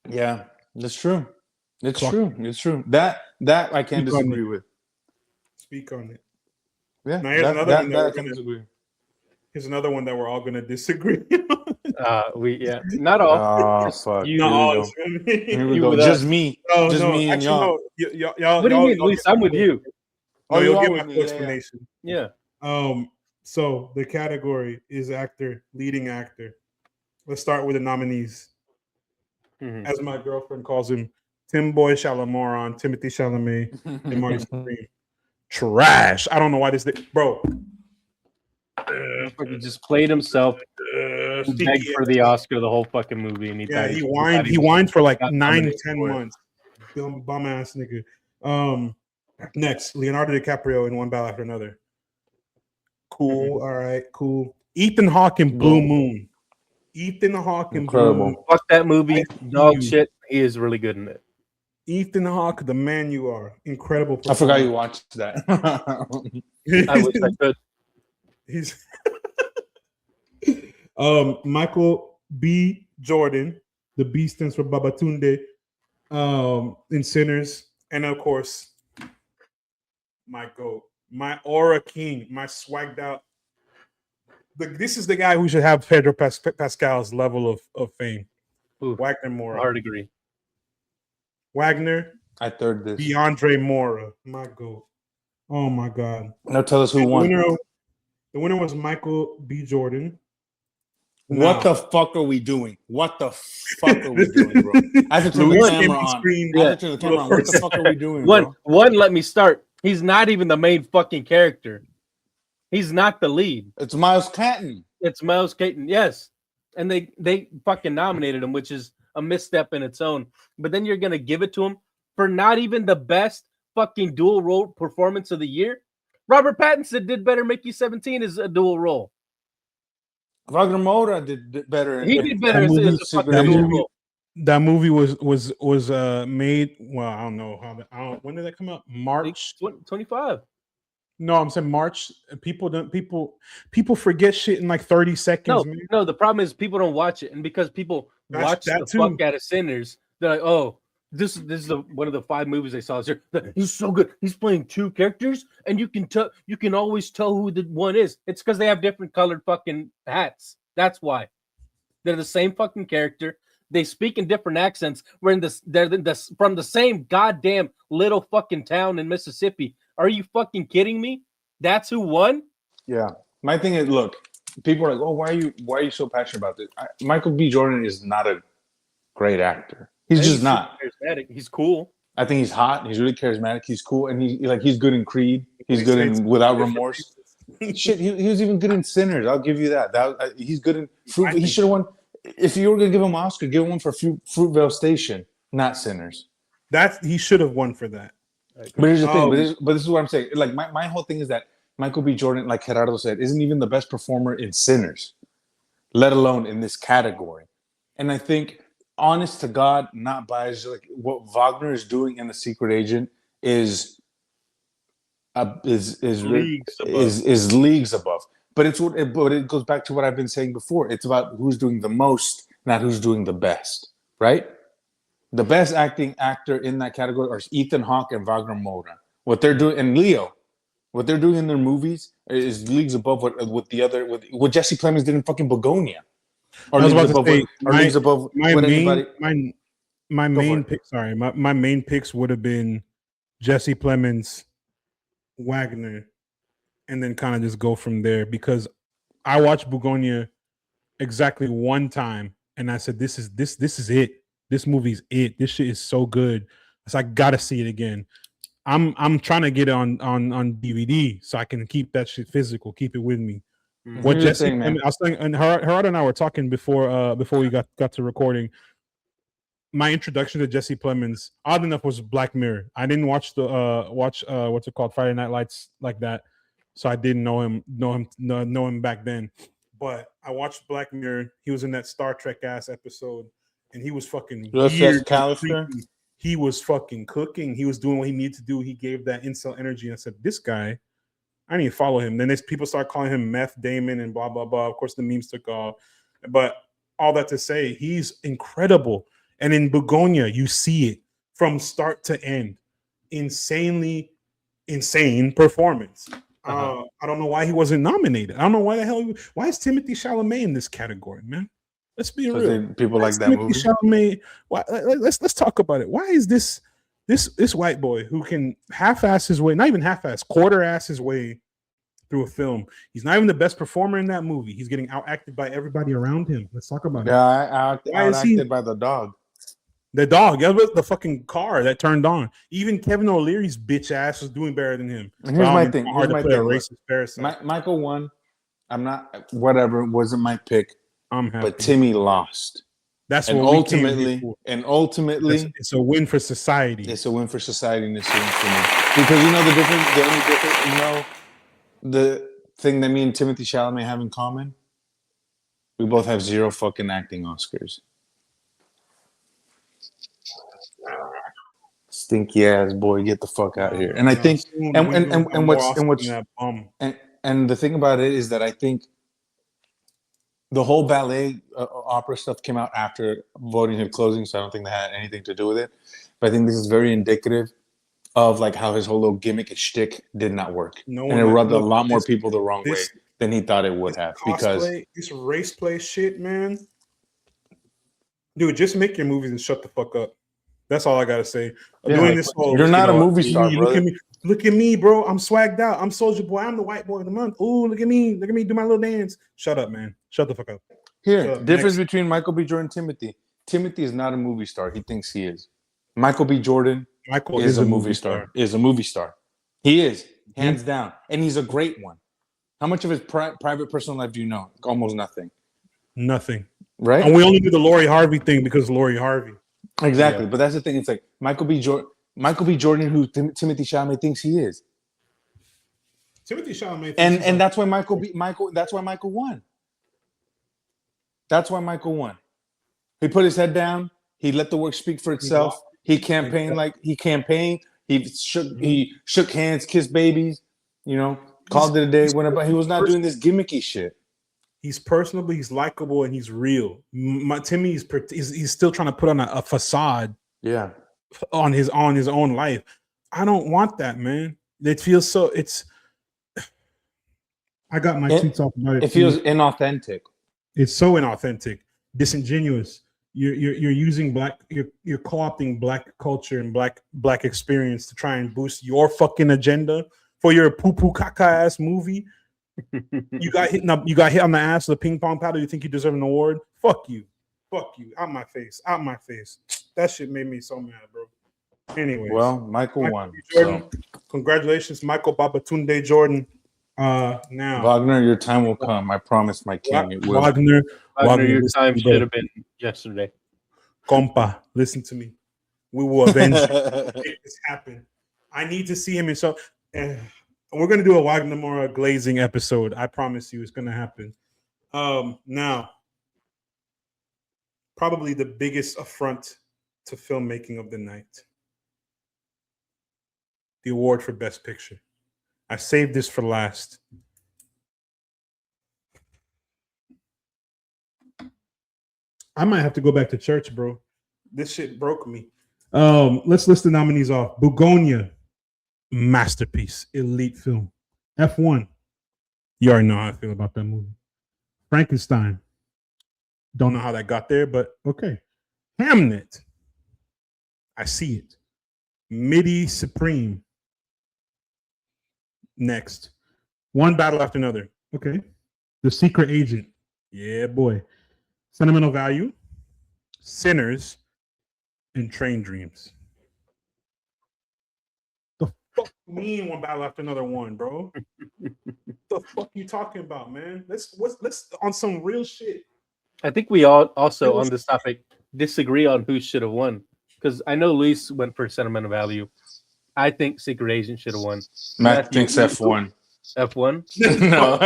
Yeah, that's true. It's Clock. true. It's true. That I can't Speak on disagree it. with. Speak on it. Yeah, Now, here's another one that I we're can't gonna- disagree. Here's another one that we're all gonna disagree. Not all. Oh fuck! You- Here we all. go. Here we You go. with Just us. me. No, Just no, me and actually, y'all. no. Y'all. What do you mean? At y'all least get I'm my with full- you. No, Oh, you'll you are get with my me, full yeah, yeah. explanation. Yeah. So the category is leading actor. Let's start with the nominees. Mhm. As my girlfriend calls him, Tim Boy Chalamoron, Timothy Chalamet, and Marty Supreme. Trash. I don't know why this bro. He just played himself and begged for the Oscar the whole fucking movie, and he Yeah, thought he thought whined. He was- whined for like got 9, nominated 10 for it. months. Bum ass nigga. Next, Leonardo DiCaprio in One Battle After Another. Cool. All right. Cool. Ethan Hawke in Blue Moon. Ethan Hawke in Blue Incredible. Moon. Fuck that movie. I Dog you. shit. He is really good in it. Ethan Hawke, the man you are. Incredible. I forgot you watched that. I wish I could. He's Michael B. Jordan. The B stands for Babatunde. In Sinners, and of course, my goat, my aura king, my swagged out This is the guy who should have Pedro Pascal's level of fame. Ooh, Wagner Moura. hard agree. Wagner, I third this. DeAndre Moura. My goat. Oh my God. Now tell us who won. The winner was Michael B. Jordan. What the fuck are we doing? What the fuck are we doing, bro? I have to turn the camera on. I have to turn the camera on. What the fuck are we doing, bro? One, let me start. He's not even the main fucking character. He's not the lead. It's Miles Catton. It's Miles Caton, yes. And they fucking nominated him, which is a misstep in its own. But then you're gonna give it to him for not even the best fucking dual role performance of the year. Robert Pattinson did better. Mickey 17 is a dual role. Wagner Moura did better. He did better as a fucking dual role. That movie was made. Well, I don't know when did that come out? March 25. No, I'm saying March. People forget shit in like 30 seconds. No. The problem is people don't watch it, and because people watch the fuck out of Sinners, they're like, "Oh, this is one of the 5 movies they saw this year. He's so good. He's playing 2 characters, and you can always tell who the one is. It's because they have different colored fucking hats. That's why they're the same fucking character. They speak in different accents. They're from the same goddamn little fucking town in Mississippi. Are you fucking kidding me? That's who won? Yeah. My thing is, look, people are like, "Oh, why are you so passionate about this?" Michael B. Jordan is not a great actor. He's not. Charismatic. He's cool. I think he's hot. He's really charismatic. He's cool, and he's good in Creed. He's good in Without Remorse. Shit, he was even good in Sinners. I'll give you that. He's good in Fruit. He should have won. If you were gonna give him an Oscar, give him one for Fruitvale Station, not Sinners. He should have won for that. But here's the thing. But this is what I'm saying. Like my whole thing is that Michael B. Jordan, like Gerardo said, isn't even the best performer in Sinners, let alone in this category. And I think, honest to God, not biased, like what Wagner is doing in The Secret Agent is leagues above. But it goes back to what I've been saying before. It's about who's doing the most, not who's doing the best, right? The best actor in that category are Ethan Hawke and Wagner Moura. What they're doing, and Leo, what they're doing in their movies is leagues above what Jesse Plemons did in fucking Begonia. Or leagues above my what main, anybody. my main pick. Sorry, my main picks would have been Jesse Plemons, Wagner, and then kind of just go from there, because I watched Begonia exactly one time and I said, this is it. This movie's it. This shit is so good. So I gotta see it again. I'm trying to get it on DVD so I can keep that shit physical, keep it with me. Mm-hmm. What Jesse, I was saying, and Gerardo and I were talking before we got to recording. My introduction to Jesse Plemons, odd enough, was Black Mirror. I didn't watch what's it called, Friday Night Lights, like that, so I didn't know him back then. But I watched Black Mirror. He was in that Star Trek ass episode, and he was fucking weird. He was fucking cooking. He was doing what he needed to do. He gave that incel energy, and I said, "This guy, I need to follow him." Then people start calling him Meth Damon and blah blah blah. Of course, the memes took off, but all that to say, he's incredible. And in Begonia, you see it from start to end. Insanely insane performance. I don't know why he wasn't nominated. I don't know why the hell. Why is Timothée Chalamet in this category, man? Let's be real. People like that movie. Chalamet, let's talk about it. Why is this white boy who can half-ass his way, not even half-ass, quarter-ass his way through a film? He's not even the best performer in that movie. He's getting out-acted by everybody around him. Let's talk about it. Yeah, out-acted by the dog. The dog, that was the fucking car that turned on. Even Kevin O'Leary's bitch ass was doing better than him. And here's my thing. Michael won. I'm not, whatever, wasn't my pick. I'm happy. But Timmy lost. That's and what ultimately, it's a win for society. It's a win for society, and it's a win for me. Because you know the difference, the only difference, you know, the thing that me and Timothée Chalamet have in common? We both have 0 fucking acting Oscars. Stinky ass boy, get the fuck out of here. And I think, and the thing about it is that I think the whole ballet opera stuff came out after voting had closing, so I don't think that had anything to do with it. But I think this is very indicative of like how his whole little gimmick and shtick did not work, and it rubbed a lot more people the wrong way. than he thought it would have. Because Cosplay, this race play shit, man. Dude, just make your movies and shut the fuck up. That's all I gotta say. Yeah, Doing like, this whole, you're not a movie look star, brother. Look at me, bro. I'm swagged out. I'm Soldier Boy. I'm the white boy of the month. Ooh, look at me. Look at me do my little dance. Shut up, man. Shut the fuck up. Here, So, difference next. between Michael B. Jordan and Timothy. Timothy is not a movie star. He thinks he is. Michael B. Jordan Michael is a movie star. Is a movie star. He is, hands down. And he's a great one. How much of his private personal life do you know? Almost nothing. Nothing. Right? And we only do the Lori Harvey thing because Lori Harvey. Exactly. Yeah. But that's the thing. It's like Michael B. Jordan, who Timothy Chalamet thinks he is. Timothy Chalamet. And that's why that's why Michael won. That's why Michael won. He put his head down. He let the work speak for itself. He campaigned. He shook hands, kissed babies, called it a day. He was not doing this gimmicky shit. He's personable, he's likable, and he's real. Timmy he's still trying to put on a facade. Yeah. On his own life. I don't want that, man. It feels so. I got my tweets off about it. It feels inauthentic. It's so inauthentic, disingenuous. You're using you're co-opting black culture and black experience to try and boost your fucking agenda for your poo-poo caca ass movie. You got hit on the ass with a ping pong paddle. You think you deserve an award? Fuck you. Out my face. That shit made me so mad, bro. Anyway, well, Michael won. Jordan, so. Congratulations, Michael Babatunde Jordan. Now, Wagner, your time will come. I promise, my king. It will. Wagner, your time should have been yesterday. Compa, listen to me. We will avenge make this happen. I need to see him, and so we're gonna do a Wagner Moura glazing episode. I promise you, it's gonna happen. Now, probably the biggest affront to filmmaking of the night. The award for Best Picture. I saved this for last. I might have to go back to church, bro. This shit broke me. Let's list the nominees off. Bugonia, masterpiece, elite film. F1, you already know how I feel about that movie. Frankenstein, don't know how that got there, but okay. Hamnet, I see it. Midi Supreme. Next. One Battle After Another. Okay. The Secret Agent. Yeah, boy. Sentimental Value. Sinners. And Train Dreams. The fuck mean One Battle After Another one, bro? The fuck you talking about, man? Let's on some real shit. I think we all also on this topic disagree on who should have won. Because I know Luis went for Sentimental Value. I think Secret Agent should have won. Matt thinks F1. F1? No.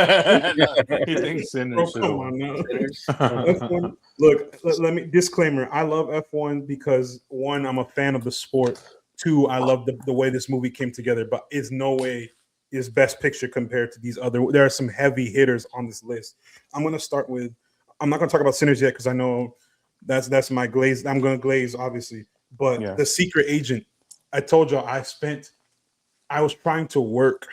He thinks Sinners should have won. F1, look, let me disclaimer. I love F1 because one, I'm a fan of the sport. Two, I love the way this movie came together, but is no way is Best Picture compared to these other. There are some heavy hitters on this list. I'm gonna start with. I'm not gonna talk about Sinners yet because I know that's my glaze. I'm gonna glaze obviously, but The Secret Agent. I told y'all I was trying to work,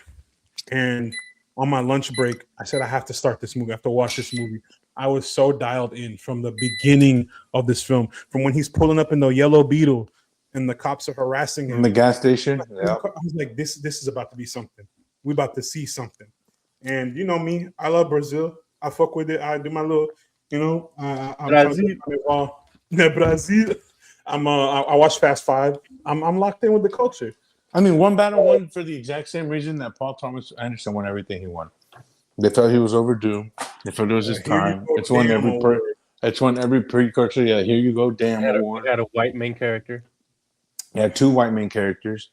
and on my lunch break, I said I have to start this movie. I have to watch this movie. I was so dialed in from the beginning of this film, from when he's pulling up in the yellow Beetle and the cops are harassing him in the gas station. I was like, this is about to be something. We're about to see something. And you know me, I love Brazil. I fuck with it. I do my little, Brazil. I watch Fast Five. I'm locked in with the culture. I mean, One Battle won for the exact same reason that Paul Thomas Anderson won everything he won. They felt he was overdue. They felt it was his time. It's won every precursor. Yeah, here you go, damn award. Had a white main character. Yeah, two white main characters,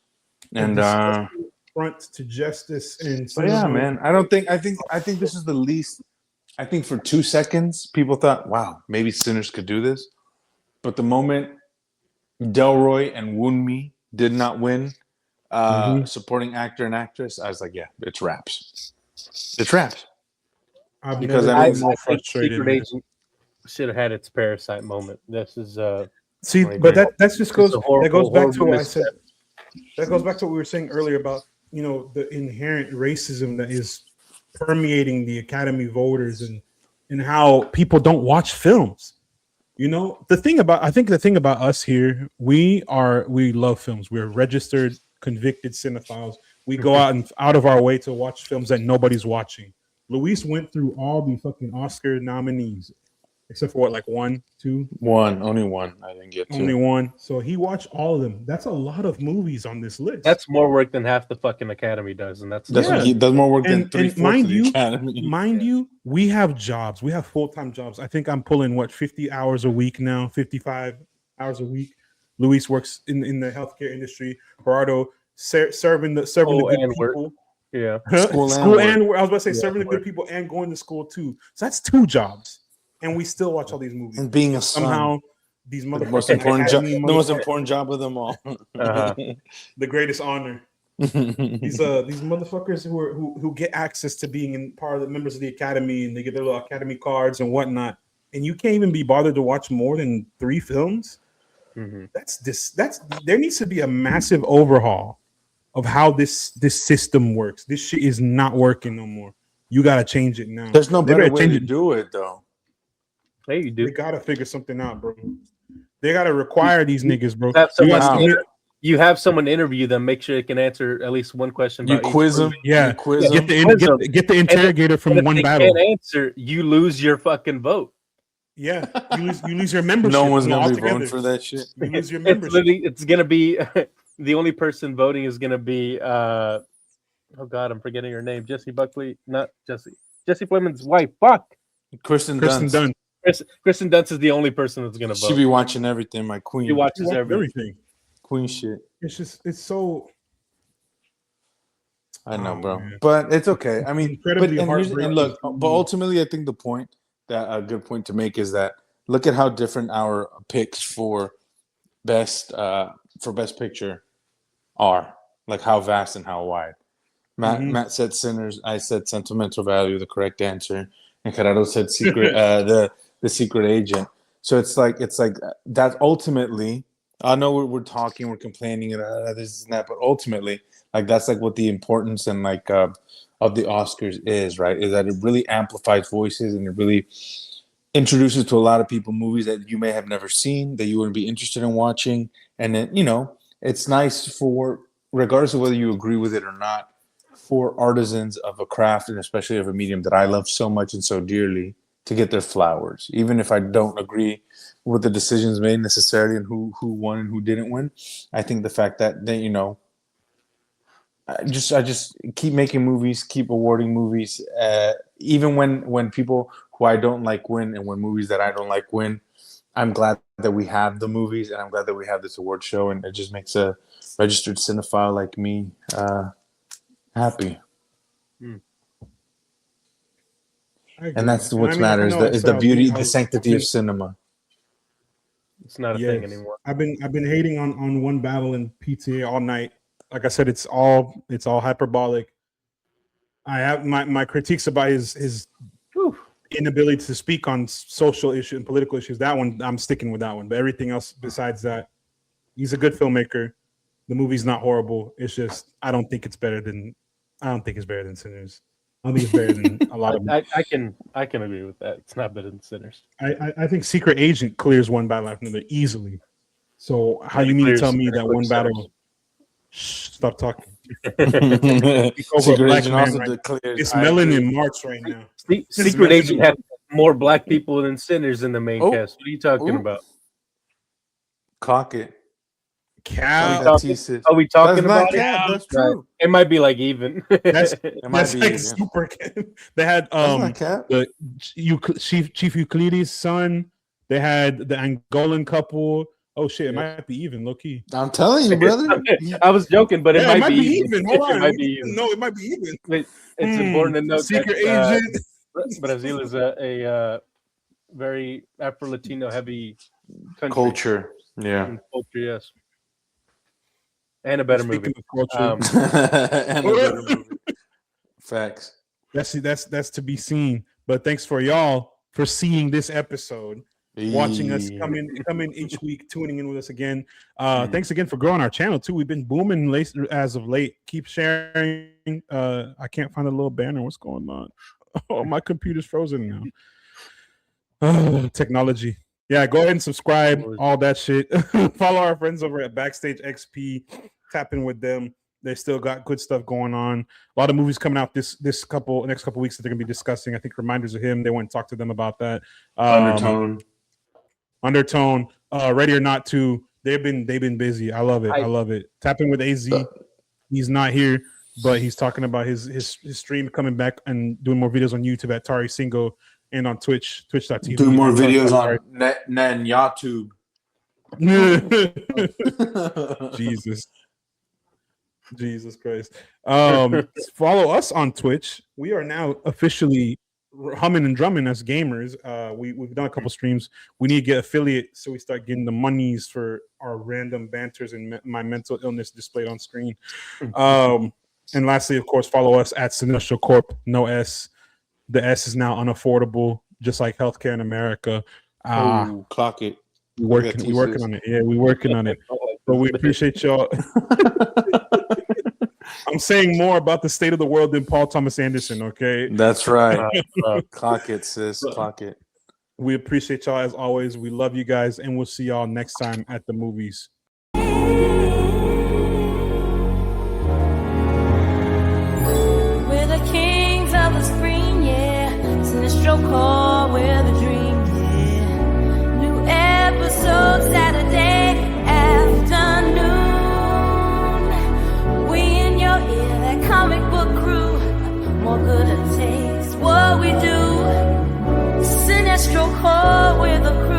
and front to justice and. So yeah, man. I think this is the least. I think for 2 seconds, people thought, "Wow, maybe Sinners could do this," but the moment Delroy and Wunmi did not win supporting actor and actress, I was like, yeah, it's wraps. It's wraps. Because I more frustrated. Secret Agent should have had its Parasite moment. This is see, but that just goes back to what I said. That goes back to what we were saying earlier about the inherent racism that is permeating the Academy voters and how people don't watch films. You know, the thing about us here, we love films. We're registered, convicted cinephiles. We go out of our way to watch films that nobody's watching. Luis went through all the fucking Oscar nominees, except for like one, two, only one. I didn't get only to. one. So he watched all of them. That's a lot of movies on this list. That's more work than half the fucking Academy does, and that's What he does more work than and 3/4 mind of the you, Academy. mind you, we have jobs. We have full-time jobs. I think I'm pulling 50 hours a week now, 55 hours a week. Luis works in the healthcare industry. Gerardo serving the good people. Work. Yeah, school and I was about to say serving the work. good people and going to school too. So that's 2 jobs, and we still watch all these movies. And being a son, Somehow these the motherfuckers, most important job, Academy the most motherfuckers- important job of them all. the greatest honor. These motherfuckers who get access to being in part of the members of the Academy, and they get their little Academy cards and whatnot, and you can't even be bothered to watch more than 3 films. That's there needs to be a massive overhaul of how this system works. This shit is not working no more. You gotta change it now. There's no They better better way change to it. do it, though. hey, you They do. gotta figure something out, bro. They gotta require these niggas, bro. Have You someone gotta- you have someone interview them, make sure they can answer at least one question. You about each quiz them. movie. Yeah, You quiz them. get the interrogator from And if one they battle. can't answer, you lose your fucking vote. Yeah, you lose your membership. No one's gonna be altogether. voting for that shit. You lose your It's membership. literally, it's gonna be the only person voting is gonna be oh god, I'm forgetting her name. Jesse Buckley, not Jesse. Jesse Plemons' wife. Fuck. Kristen Kristen Dunst. Dunst. Kristen Dunst is the only person that's gonna vote. She be watching everything, my queen. She watches Watch everything. everything. Queen shit. It's so. I know, Oh, bro, man. but it's okay. I mean, Incredibly and heartbreaking look, to but me. ultimately, I think the point that a good point to make is that look at how different our picks for best picture are. Like how vast and how wide. Matt said Sinners. I said Sentimental Value, the correct answer, and Gerardo said Secret, the Secret Agent. So it's like that. Ultimately, I know we're talking, we're complaining, and this and that, but ultimately, like that's like what the importance and like of the Oscars is, right? Is that it really amplifies voices and it really introduces to a lot of people movies that you may have never seen, that you wouldn't be interested in watching, and then it's nice for, regardless of whether you agree with it or not, for artisans of a craft and especially of a medium that I love so much and so dearly to get their flowers, even if I don't agree with the decisions made necessarily and who won and who didn't win. I think the fact that they, I just keep making movies, keep awarding movies, even when people who I don't like win, and when movies that I don't like win. I'm glad that we have the movies, and I'm glad that we have this award show, and it just makes a registered cinephile like me happy. And that's what matters. Is the beauty, the sanctity of cinema. It's not a thing anymore. I've been hating on one battle in PTA all night. Like I said, it's all hyperbolic. I have my critiques about his inability to speak on social issues and political issues. That one, I'm sticking with that one. But everything else besides that, he's a good filmmaker. The movie's not horrible. It's just I don't think it's better than Sinners. I don't think it's better than a lot of them. I can agree with that. It's not better than Sinners. I think Secret Agent clears one battle after another easily. So how you mean to tell me that one battle? Shh, stop talking. Secret Agent also right declares. It's Melon in March right now. Secret Agent had more black people than Sinners in the main cast. What are you talking about? Cock it. Cal. Are we talking about it? That's true. It might be like even. That's might be like even. super. They had That's not cap. the Chief Euclides' son. They had the Angolan couple. Oh shit, it might be even, low key. I'm telling you, brother. I was joking, but it Yeah, might be even. Hold on. It might be even. No, it might be even. It's important to note Secret that Agent. Brazil is a very Afro-Latino heavy country. Culture. Yeah. Culture, yes. And a better Speaking movie. of culture, And a better movie. Facts. that's to be seen. But thanks for y'all for seeing this episode. watching us, coming each week, tuning in with us again. Thanks again for growing our channel too. We've been booming as of late. Keep sharing. I can't find a little banner. What's going on? Oh, my computer's frozen now. Oh, technology. Yeah, go ahead and subscribe, all that shit. Follow our friends over at Backstage XP. Tap in with them. They still got good stuff going on. A lot of movies coming out next couple weeks that they're gonna be discussing. I think Reminders of Him. They went and talked to them about that. Undertone. Ready or Not to. They've been busy. I love it. I love it. Tap in with AZ. He's not here, but he's talking about his stream coming back and doing more videos on YouTube at Tari Singo and on twitch.tv. Do more videos on Nan YouTube. Jesus Christ. Follow us on Twitch. We are now officially humming and drumming as gamers. We've done a couple streams. We need to get affiliate so we start getting the monies for our random banters and my mental illness displayed on screen. And lastly, of course, follow us at Cinestro Corp. No S. The S is now unaffordable, just like healthcare in America. Clock it. We're working on it. Yeah, we're working on it. But we appreciate y'all. I'm saying more about the state of the world than Paul Thomas Anderson, okay? That's right. Clock it, sis. Clock it. We appreciate y'all as always. We love you guys, and we'll see y'all next time at the movies. We're the kings of the screen, yeah. Cinestro core, we're the dream, yeah. New episode Saturday afternoon. We in your ear, that comic book crew. More good it takes what we do. Cinestro core, we're the crew.